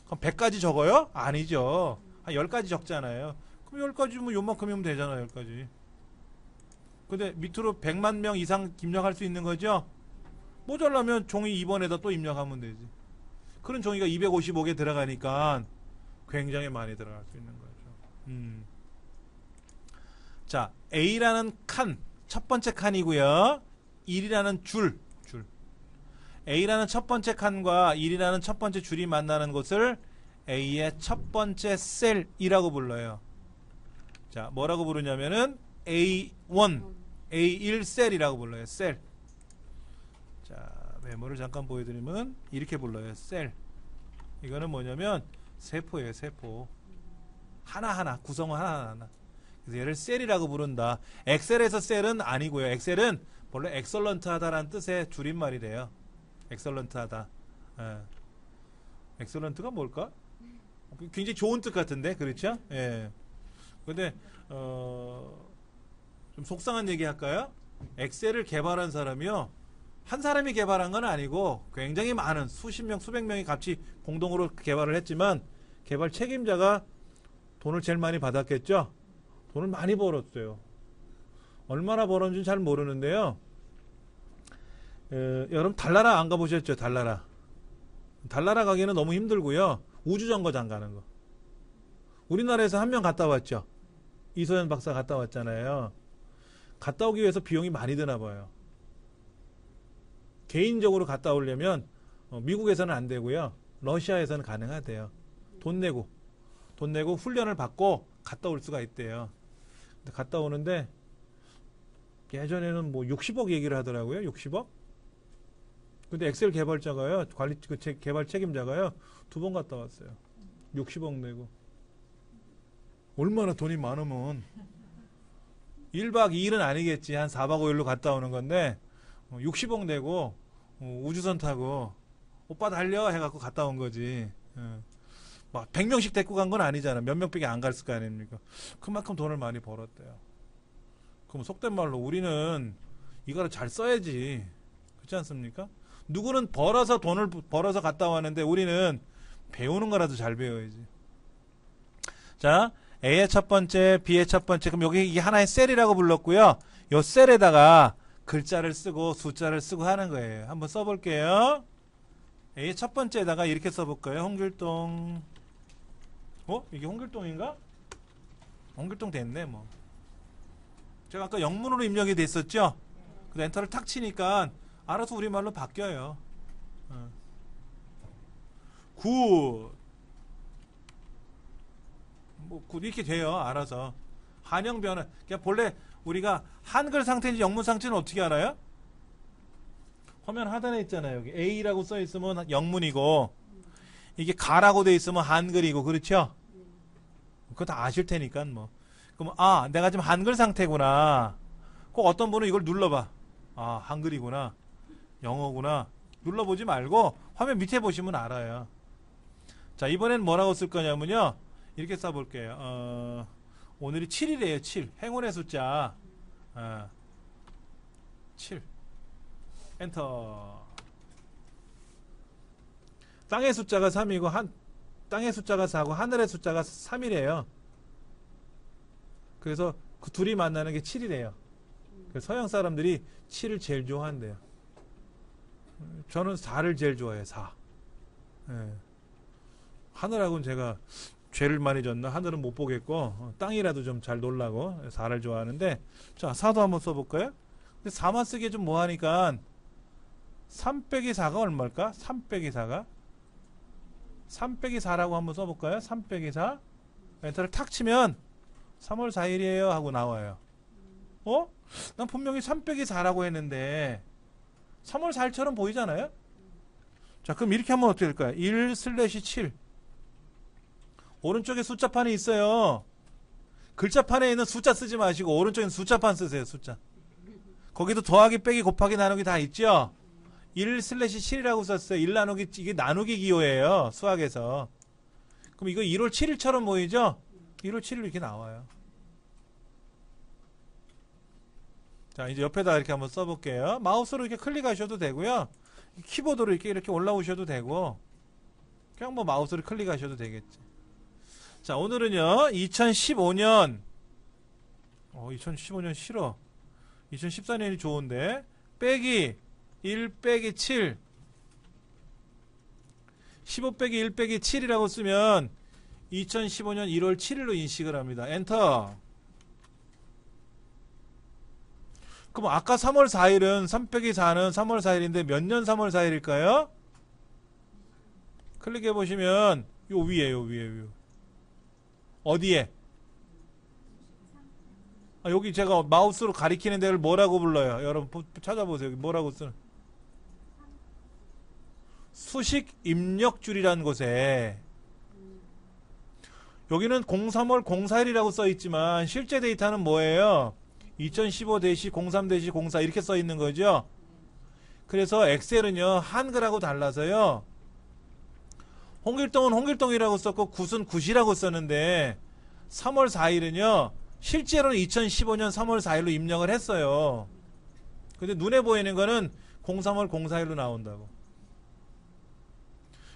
그럼 100가지 적어요? 아니죠. 한 10가지 적잖아요. 그럼 10가지면 요만큼이면 되잖아, 10가지. 근데 밑으로 100만 명 이상 입력할 수 있는 거죠? 모자라면 종이 2번에다 또 입력하면 되지. 그런 종이가 255개 들어가니까 굉장히 많이 들어갈 수 있는 거죠. 자, A라는 칸, 첫 번째 칸이고요. 1이라는 줄. A라는 첫 번째 칸과 1이라는 첫 번째 줄이 만나는 곳을 A의 첫 번째 셀이라고 불러요. 자, 뭐라고 부르냐면은 A1, A1 셀이라고 불러요. 셀. 자, 메모를 잠깐 보여드리면 이렇게 불러요. 셀. 이거는 뭐냐면 세포예요. 세포. 하나하나, 구성은 하나하나. 그래서 얘를 셀이라고 부른다. 엑셀에서 셀은 아니고요. 엑셀은 원래 엑설런트 하다라는 뜻의 줄임말이래요. 엑설런트 하다. 예. 엑설런트가 뭘까? 굉장히 좋은 뜻 같은데, 그렇죠? 예. 근데 좀 속상한 얘기 할까요? 엑셀을 개발한 사람이요, 한 사람이 개발한 건 아니고 굉장히 많은 수십 명, 수백 명이 같이 공동으로 개발을 했지만 개발 책임자가 돈을 제일 많이 받았겠죠? 돈을 많이 벌었어요. 얼마나 벌었는지 잘 모르는데요. 여러분 달나라 안 가보셨죠? 달나라. 달나라 가기는 너무 힘들고요. 우주정거장 가는 거. 우리나라에서 한 명 갔다 왔죠. 이소연 박사 갔다 왔잖아요. 갔다 오기 위해서 비용이 많이 드나 봐요. 개인적으로 갔다 오려면 미국에서는 안 되고요. 러시아에서는 가능하대요. 돈 내고 훈련을 받고 갔다 올 수가 있대요. 근데 갔다 오는데 예전에는 뭐 60억 얘기를 하더라고요. 60억? 근데 엑셀 개발자가요, 개발 책임자가요, 2번 갔다 왔어요. 60억 내고. 얼마나 돈이 많으면 1박 2일은 아니겠지. 한 4박 5일로 갔다 오는 건데 60억 내고 우주선 타고 오빠 달려 해갖고 갔다 온 거지. 막 100명씩 데리고 간 건 아니잖아. 몇 명밖에 안 갔을 거 아닙니까? 그만큼 돈을 많이 벌었대요. 그럼 속된 말로 우리는 이거를 잘 써야지. 그렇지 않습니까? 누구는 돈을 벌어서 갔다 왔는데 우리는 배우는 거라도 잘 배워야지. 자, A의 첫 번째, B의 첫 번째. 그럼 여기 이게 하나의 셀이라고 불렀고요. 요 셀에다가 글자를 쓰고 숫자를 쓰고 하는 거예요. 한번 써볼게요. A의 첫 번째에다가 이렇게 써볼까요? 홍길동. 이게 홍길동인가? 홍길동 됐네, 뭐. 제가 아까 영문으로 입력이 됐었죠? 근데 엔터를 탁 치니까 알아서 우리말로 바뀌어요. 굿. 굿 이렇게 돼요. 알아서. 한영 변화. 그러니까 본래 우리가 한글 상태인지 영문 상태는 어떻게 알아요? 화면 하단에 있잖아요. 여기 A라고 써 있으면 영문이고 이게 가라고 돼 있으면 한글이고, 그렇죠? 그거 다 아실 테니까 뭐. 그럼 내가 지금 한글 상태구나. 꼭 어떤 분은 이걸 눌러봐. 한글이구나. 영어구나. 눌러보지 말고 화면 밑에 보시면 알아요. 자, 이번엔 뭐라고 쓸 거냐면요. 이렇게 써볼게요. 오늘이 7일이에요. 7. 행운의 숫자. 7. 엔터. 땅의 숫자가 3이고 땅의 숫자가 4고 하늘의 숫자가 3이래요. 그래서 그 둘이 만나는 게 7이래요. 서양 사람들이 7을 제일 좋아한대요. 저는 4를 제일 좋아해요. 4. 예. 하늘하고는 제가 죄를 많이 졌나? 하늘은 못 보겠고 땅이라도 좀 잘 놀라고 4를 좋아하는데, 자, 4도 한번 써볼까요? 근데 4만 쓰기에 좀 뭐하니까 3 빼기 4가 얼마일까? 3 빼기 4가 3 빼기 4라고 한번 써볼까요? 3 빼기 4. 엔터를 탁 치면 3월 4일이에요 하고 나와요. 난 분명히 3 빼기 4라고 했는데 3월 4일처럼 보이잖아요? 자, 그럼 이렇게 하면 어떻게 될까요? 1/7. 오른쪽에 숫자판이 있어요. 글자판에 있는 숫자 쓰지 마시고 오른쪽에 숫자판 쓰세요. 숫자. 거기도 더하기, 빼기, 곱하기, 나누기 다 있죠? 1/7이라고 썼어요. 1 나누기, 이게 나누기 기호예요. 수학에서. 그럼 이거 1월 7일처럼 보이죠? 1월 7일 이렇게 나와요. 자, 이제 옆에다 이렇게 한번 써볼게요. 마우스로 이렇게 클릭하셔도 되고요. 키보드로 이렇게 올라오셔도 되고, 그냥 뭐 마우스로 클릭하셔도 되겠지. 자, 오늘은요, 2015년, 2015년 싫어. 2014년이 좋은데, 빼기 1 빼기 7. 15 빼기 1 빼기 7이라고 쓰면 2015년 1월 7일로 인식을 합니다. 엔터. 그럼 아까 3월 4일은 3 빼기 4는 3월 4일인데 몇 년 3월 4일일까요? 클릭해 보시면 요 위에 어디에? 여기 제가 마우스로 가리키는 데를 뭐라고 불러요? 여러분 찾아보세요. 여기 뭐라고 쓰는? 수식 입력줄이라는 곳에 여기는 03월 04일이라고 써 있지만 실제 데이터는 뭐예요? 2015-03-04 이렇게 써 있는 거죠. 그래서 엑셀은요 한글하고 달라서요. 홍길동은 홍길동이라고 썼고 굿은 굿이라고 썼는데 3월 4일은요 실제로는 2015년 3월 4일로 입력을 했어요. 근데 눈에 보이는 거는 03월 04일로 나온다고.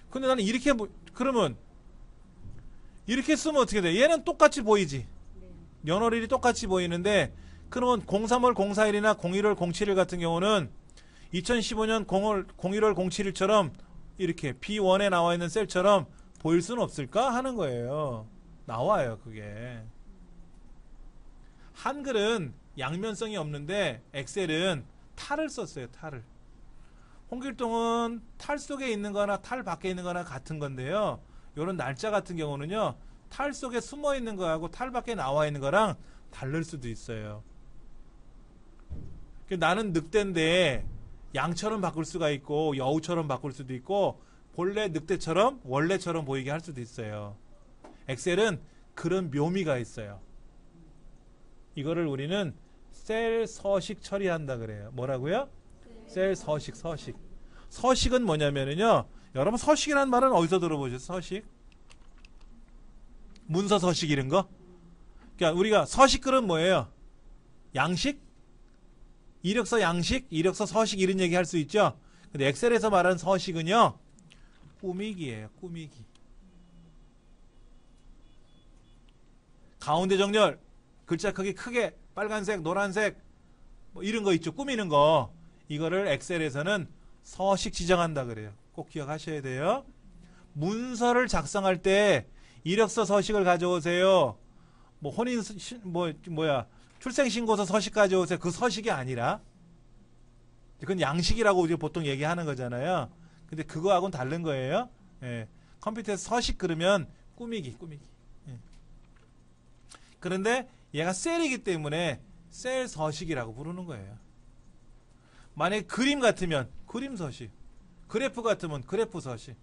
근데 나는 이렇게 그러면 이렇게 쓰면 어떻게 돼? 얘는 똑같이 보이지. 연월일이 똑같이 보이는데 그러면 03월 04일이나 01월 07일 같은 경우는 2015년 01월 07일처럼 이렇게 B1에 나와 있는 셀처럼 보일 수는 없을까 하는 거예요. 나와요 그게. 한글은 양면성이 없는데 엑셀은 탈을 썼어요. 탈을. 홍길동은 탈 속에 있는 거나 탈 밖에 있는 거나 같은 건데요. 요런 날짜 같은 경우는요. 탈 속에 숨어 있는 거하고 탈 밖에 나와 있는 거랑 다를 수도 있어요. 나는 늑대인데 양처럼 바꿀 수가 있고 여우처럼 바꿀 수도 있고 본래 늑대처럼 원래처럼 보이게 할 수도 있어요. 엑셀은 그런 묘미가 있어요. 이거를 우리는 셀 서식 처리한다 그래요. 뭐라고요? 셀 서식. 서식은 뭐냐면요. 여러분 서식이라는 말은 어디서 들어보셨어요? 서식? 문서 서식 이런 거? 그러니까 우리가 서식글은 뭐예요? 양식? 이력서 양식? 이력서 서식 이런 얘기 할 수 있죠? 근데 엑셀에서 말하는 서식은요. 꾸미기예요. 꾸미기. 가운데 정렬. 글자 크기 크게 빨간색, 노란색 뭐 이런 거 있죠. 꾸미는 거. 이거를 엑셀에서는 서식 지정한다 그래요. 꼭 기억하셔야 돼요. 문서를 작성할 때 이력서 서식을 가져오세요. 뭐 출생신고서 서식 가져오세요. 그 서식이 아니라 그건 양식이라고 우리가 보통 얘기하는 거잖아요. 근데 그거하고는 다른 거예요. 예. 컴퓨터에서 서식 그러면 꾸미기. 예. 그런데 얘가 셀이기 때문에 셀 서식이라고 부르는 거예요. 만약에 그림 같으면 그림 서식, 그래프 같으면 그래프 서식.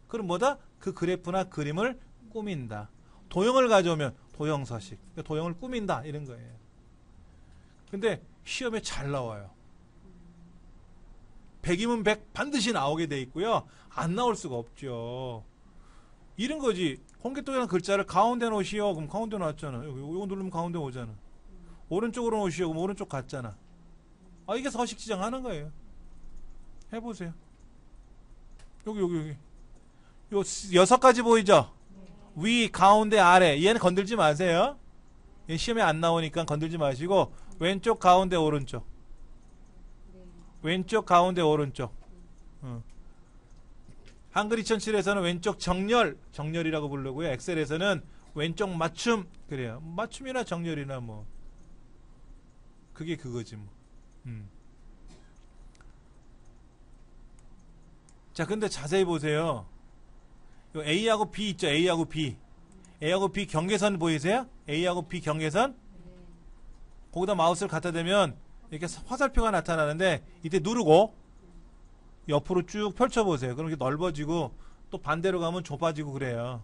그럼 뭐다? 그 그래프나 그림을 꾸민다. 도형을 가져오면 도형 서식. 도형을 꾸민다 이런 거예요. 근데 시험에 잘 나와요. 100이면 100 반드시 나오게 돼 있고요. 안 나올 수가 없죠. 이런 거지. 홍길동이라는 글자를 가운데 놓으시오. 그럼 가운데 놨잖아. 이거 누르면 가운데 오잖아. 오른쪽으로 놓으시오. 그럼 오른쪽 갔잖아. 이게 서식 지정하는 거예요. 해보세요. 여기. 요 6가지 보이죠? 위, 가운데, 아래. 얘는 건들지 마세요. 얘 시험에 안 나오니까 건들지 마시고 왼쪽, 가운데, 오른쪽. 왼쪽, 가운데, 오른쪽. 한글 2007에서는 왼쪽 정렬이라고 부르고요. 엑셀에서는 왼쪽 맞춤 그래요. 맞춤이나 정렬이나 뭐 그게 그거지 뭐. 자, 근데 자세히 보세요. 요 A하고 B 있죠. A하고 B 경계선 보이세요? A하고 B 경계선. 거기다 마우스를 갖다 대면 이렇게 화살표가 나타나는데 이때 누르고 옆으로 쭉 펼쳐보세요. 그럼 이렇게 넓어지고 또 반대로 가면 좁아지고 그래요.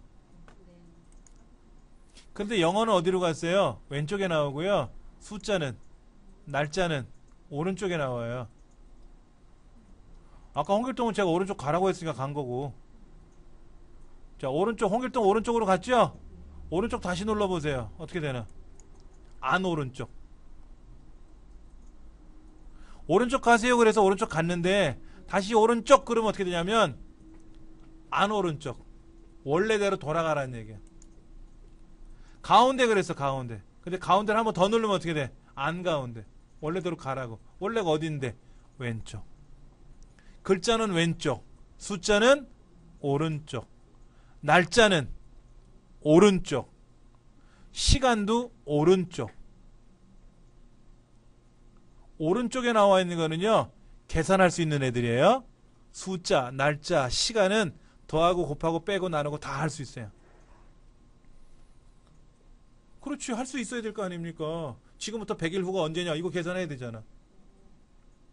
근데 영어는 어디로 갔어요? 왼쪽에 나오고요. 숫자는, 날짜는 오른쪽에 나와요. 아까 홍길동은 제가 오른쪽 가라고 했으니까 간 거고. 자, 오른쪽, 홍길동 오른쪽으로 갔죠? 오른쪽 다시 눌러보세요. 어떻게 되나? 안 오른쪽. 오른쪽 가세요. 그래서 오른쪽 갔는데 다시 오른쪽 그러면 어떻게 되냐면 안 오른쪽. 원래대로 돌아가라는 얘기야. 가운데 그랬어, 가운데. 근데 가운데를 한번 더 누르면 어떻게 돼? 안 가운데. 원래대로 가라고. 원래가 어딘데? 왼쪽. 글자는 왼쪽. 숫자는 오른쪽. 날짜는 오른쪽. 시간도 오른쪽. 오른쪽에 나와 있는 거는요, 계산할 수 있는 애들이에요. 숫자, 날짜, 시간은 더하고 곱하고 빼고 나누고 다 할 수 있어요. 그렇지, 할 수 있어야 될 거 아닙니까? 지금부터 100일 후가 언제냐, 이거 계산해야 되잖아.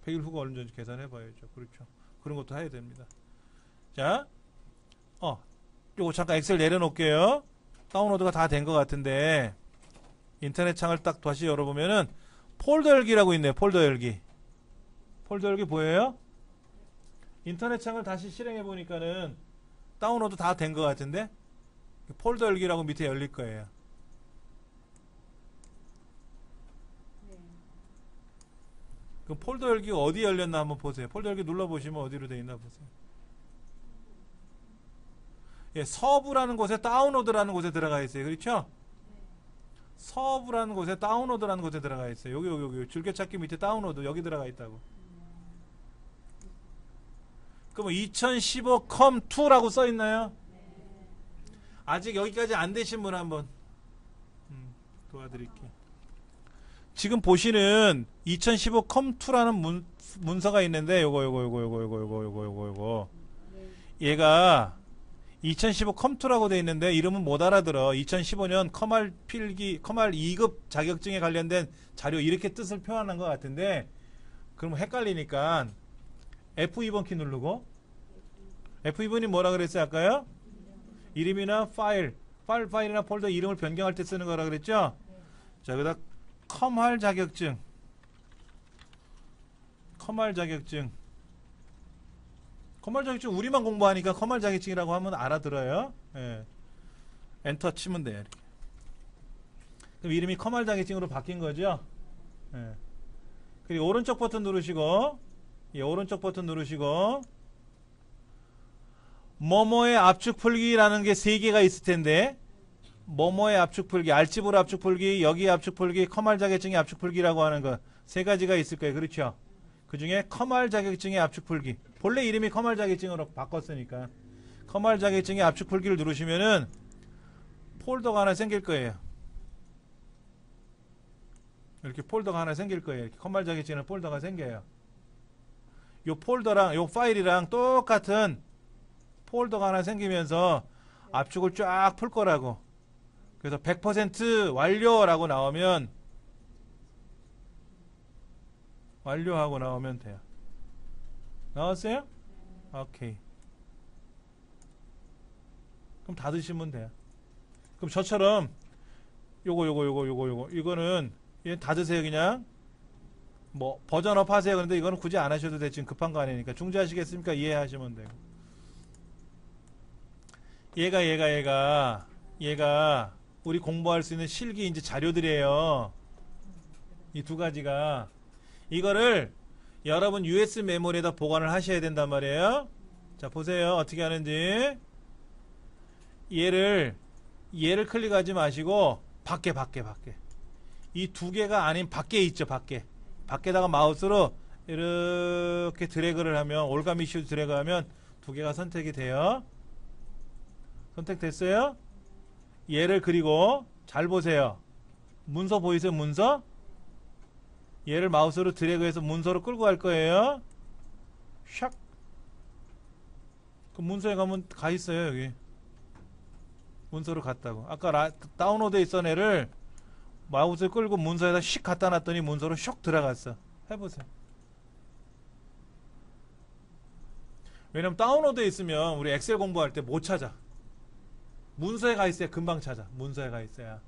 100일 후가 언제인지 계산해 봐야죠. 그렇죠. 그런 것도 해야 됩니다. 자, 요거 잠깐 엑셀 내려놓을게요. 다운로드가 다 된 것 같은데, 인터넷 창을 딱 다시 열어보면은, 폴더 열기라고 있네요. 폴더 열기. 폴더 열기 보여요? 인터넷 창을 다시 실행해 보니까는 다운로드 다 된 것 같은데, 폴더 열기라고 밑에 열릴 거예요. 그럼 폴더 열기가 어디 열렸나 한번 보세요. 폴더 열기 눌러보시면 어디로 돼 있나 보세요. 예, 서브라는 곳에 다운로드라는 곳에 들어가 있어요. 그렇죠? 서브라는 곳에 다운로드라는 곳에 들어가 있어요. 여기 줄겨찾기 밑에 다운로드 여기 들어가 있다고. 그럼 2015 com2라고 써 있나요? 아직 여기까지 안 되신 분 한번 도와드릴게요. 지금 보시는 2015 com2라는 문서가 있는데 요거 얘가 2015 com2라고 돼 있는데 이름은 못 알아들어. 2015년 컴알 필기 컴알 2급 자격증에 관련된 자료 이렇게 뜻을 표현한 것 같은데, 그럼 헷갈리니까 F2번 키 누르고, F2번이 뭐라 그랬어요 아까요? 이름이나 파일이나 폴더 이름을 변경할 때 쓰는 거라 그랬죠? 자, 그다음 컴할 자격증 우리만 공부하니까 컴할 자격증이라고 하면 알아들어요. 예. 엔터 치면 돼요. 이렇게. 그럼 이름이 컴할 자격증으로 바뀐 거죠. 예. 그리고 오른쪽 버튼 누르시고, 오른쪽 버튼 누르시고, 뭐뭐의 압축 풀기라는 게 3개가 있을 텐데, 뭐뭐의 압축 풀기, 알지브라 압축 풀기, 여기 압축 풀기, 컴할 자격증의 압축 풀기라고 하는 거 3가지가 있을 거예요. 그렇죠? 그 중에 컴할 자격증의 압축 풀기. 본래 이름이 컴할 자격증으로 바꿨으니까. 컴할 자격증의 압축 풀기를 누르시면은 폴더가 하나 생길 거예요. 이렇게 폴더가 하나 생길 거예요. 이렇게 컴할 자격증에는 폴더가 생겨요. 요 폴더랑 요 파일이랑 똑같은 폴더가 하나 생기면서 압축을 쫙 풀 거라고. 그래서 100% 완료라고 나오면, 완료하고 나오면 돼요. 나왔어요? 오케이. 그럼 닫으시면 돼요. 그럼 저처럼 이거는 얘 닫으세요. 그냥 뭐 버전업 하세요. 그런데 이거는 굳이 안 하셔도 돼. 지금 급한 거 아니니까. 중지하시겠습니까? 이해하시면 되고. 얘가 우리 공부할 수 있는 실기 이제 자료들이에요. 이 2가지가. 이거를 여러분 USB 메모리에다 보관을 하셔야 된단 말이에요. 자, 보세요. 어떻게 하는지. 얘를 클릭하지 마시고 밖에 이 2개가 아닌 밖에 있죠. 밖에다가 마우스로 이렇게 드래그를 하면, 올가미 슈 드래그하면 2개가 선택이 돼요. 선택됐어요? 얘를, 그리고 잘 보세요. 문서 보이세요? 문서? 얘를 마우스로 드래그해서 문서로 끌고 갈 거예요. 샥. 그 문서에 가면 가 있어요. 여기 문서로 갔다고. 아까 다운로드에 있던 애를 마우스 끌고 문서에다 씩 갖다 놨더니 문서로 슉 들어갔어. 해보세요. 왜냐면 다운로드에 있으면 우리 엑셀 공부할 때 못 찾아. 문서에 가 있어야 금방 찾아. 문서에 가 있어야.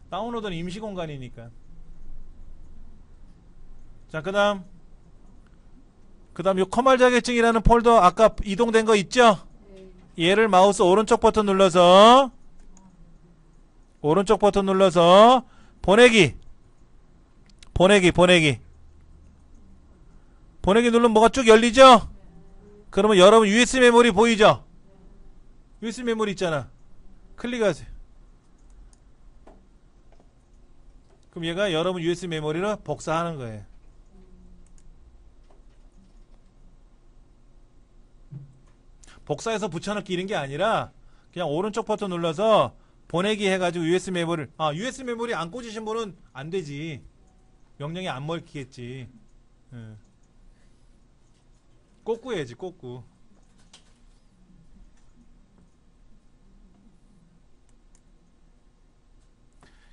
다운로드는 임시 공간이니까. 자, 그 다음 요 컴할 자격증이라는 폴더 아까 이동된 거 있죠? 얘를 마우스 오른쪽 버튼 눌러서 보내기 누르면 뭐가 쭉 열리죠? 그러면 여러분 USB 메모리 보이죠? USB 메모리 있잖아. 클릭하세요. 그럼 얘가 여러분 USB 메모리를 복사하는 거예요. 복사해서 붙여넣기 이런 게 아니라 그냥 오른쪽 버튼 눌러서 보내기 해가지고 USB 메모리를 USB 메모리 안 꽂으신 분은 안 되지. 명령이 안 먹히겠지. 꽂고 해야지 꽂고.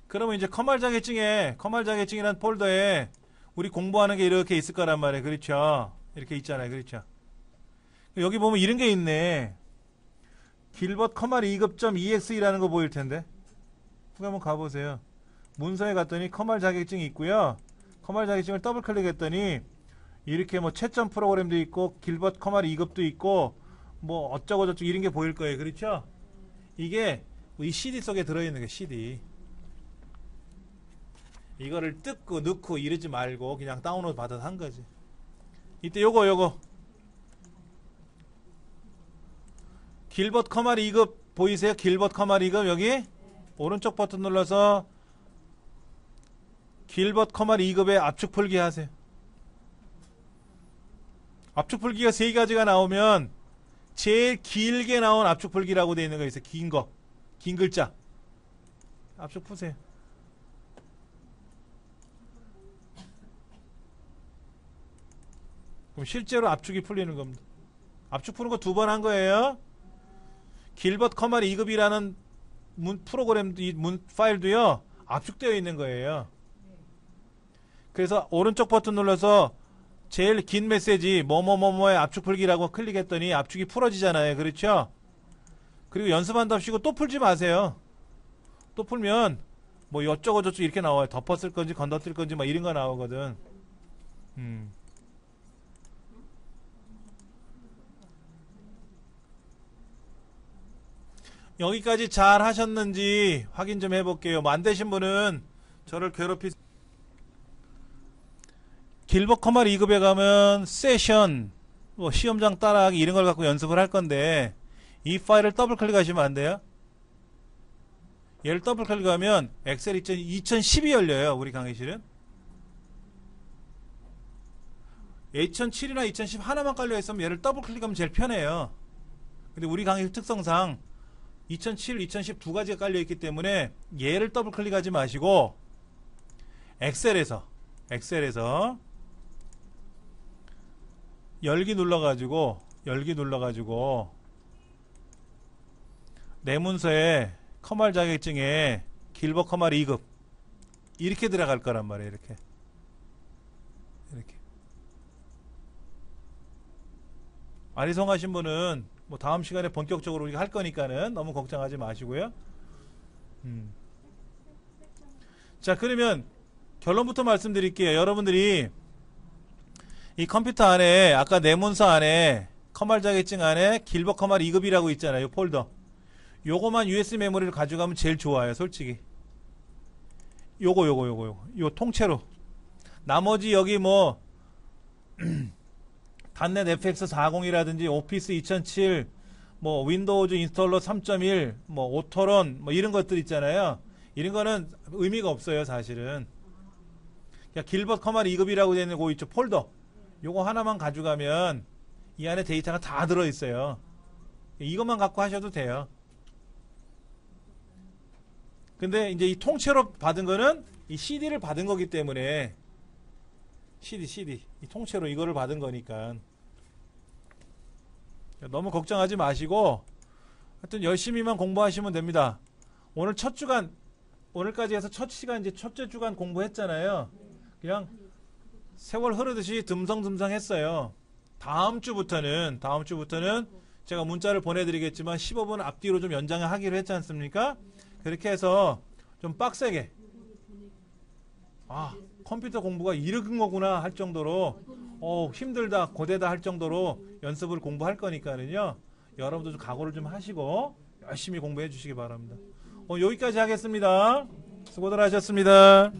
그러면 이제 커말 자격증이라는 폴더에 우리 공부하는 게 이렇게 있을 거란 말이에요. 그렇죠? 이렇게 있잖아요. 그렇죠? 여기 보면 이런 게 있네. 길벗 커말 2급.exe라는 거 보일 텐데. 그거 한번 가보세요. 문서에 갔더니 커말 자격증이 있고요. 커말 자격증을 더블 클릭했더니 이렇게 뭐 채점 프로그램도 있고 길벗 커말 2급도 있고 뭐 어쩌고 저쩌고 이런 게 보일 거예요. 그렇죠? 이게 이 CD 속에 들어있는 게 CD. 이거를 뜯고 넣고 이러지 말고 그냥 다운로드 받아서 한 거지. 이때 요거 길벗 커말 2급 보이세요? 길벗 커말 2급 여기 오른쪽 버튼 눌러서 길벗 커말 2급에 압축 풀기 하세요. 압축 풀기가 3가지가 나오면 제일 길게 나온 압축 풀기라고 되어 있는 거 있어요. 긴 거. 긴 글자. 압축 푸세요. 그럼 실제로 압축이 풀리는 겁니다. 압축 푸는 거 2번 한 거예요. 길벗 커말 2급이라는 프로그램 문 파일도요. 압축되어 있는 거예요. 그래서 오른쪽 버튼 눌러서 제일 긴 메시지 뭐뭐뭐뭐의 압축 풀기라고 클릭했더니 압축이 풀어지잖아요. 그렇죠? 그리고 연습한답시고 또 풀지 마세요. 또 풀면 뭐 어쩌고 저쩌고 이렇게 나와요. 덮었을 건지 건너뛸 건지 막 이런 거 나오거든. 여기까지 잘 하셨는지 확인 좀 해볼게요. 뭐 안 되신 분은 저를 길벗 커말 2급에 가면 세션 뭐 시험장 따라하기 이런 걸 갖고 연습을 할 건데 이 파일을 더블 클릭하시면 안 돼요. 얘를 더블 클릭하면 엑셀 2010이 열려요. 우리 강의실은 2007이나 2010 하나만 깔려 있으면 얘를 더블 클릭하면 제일 편해요. 근데 우리 강의실 특성상 2007, 2010 두 가지가 깔려 있기 때문에 얘를 더블 클릭하지 마시고 엑셀에서 열기 눌러가지고 내 문서에 커말 자격증에 길벗 커말 2급 이렇게 들어갈 거란 말이에요. 이렇게 아리송하신 분은 뭐 다음 시간에 본격적으로 우리가 할 거니까는 너무 걱정하지 마시고요. 자, 그러면 결론부터 말씀드릴게요. 여러분들이 이 컴퓨터 안에 아까 내 문서 안에 커말 자격증 안에 길벗 커말 2급이라고 있잖아요. 이 폴더. 요거만 USB 메모리를 가져가면 제일 좋아요. 솔직히. 요거 통째로. 나머지 여기 뭐 단넷 FX 40이라든지 오피스 2007 뭐 윈도우즈 인스톨러 3.1 뭐 오토런 뭐 이런 것들 있잖아요. 이런 거는 의미가 없어요. 사실은. 그냥 길벗 커말 2급이라고 되어 있는 거 있죠. 폴더. 요거 하나만 가져가면 이 안에 데이터가 다 들어있어요. 이것만 갖고 하셔도 돼요. 근데 이제 이 통째로 받은 거는 이 CD를 받은 거기 때문에 CD 이 통째로 이거를 받은 거니까 너무 걱정하지 마시고 하여튼 열심히만 공부하시면 됩니다. 오늘 첫 주간 오늘까지 해서 첫 시간 이제 첫째 주간 공부했잖아요. 그냥 세월 흐르듯이 듬성듬성 했어요. 다음 주부터는 제가 문자를 보내드리겠지만 15분 앞뒤로 좀 연장을 하기로 했지 않습니까? 그렇게 해서 좀 빡세게 컴퓨터 공부가 이런 거구나 할 정도로 힘들다 고되다 할 정도로 연습을 공부할 거니까는요. 여러분도 좀 각오를 좀 하시고 열심히 공부해 주시기 바랍니다. 여기까지 하겠습니다. 수고들 하셨습니다.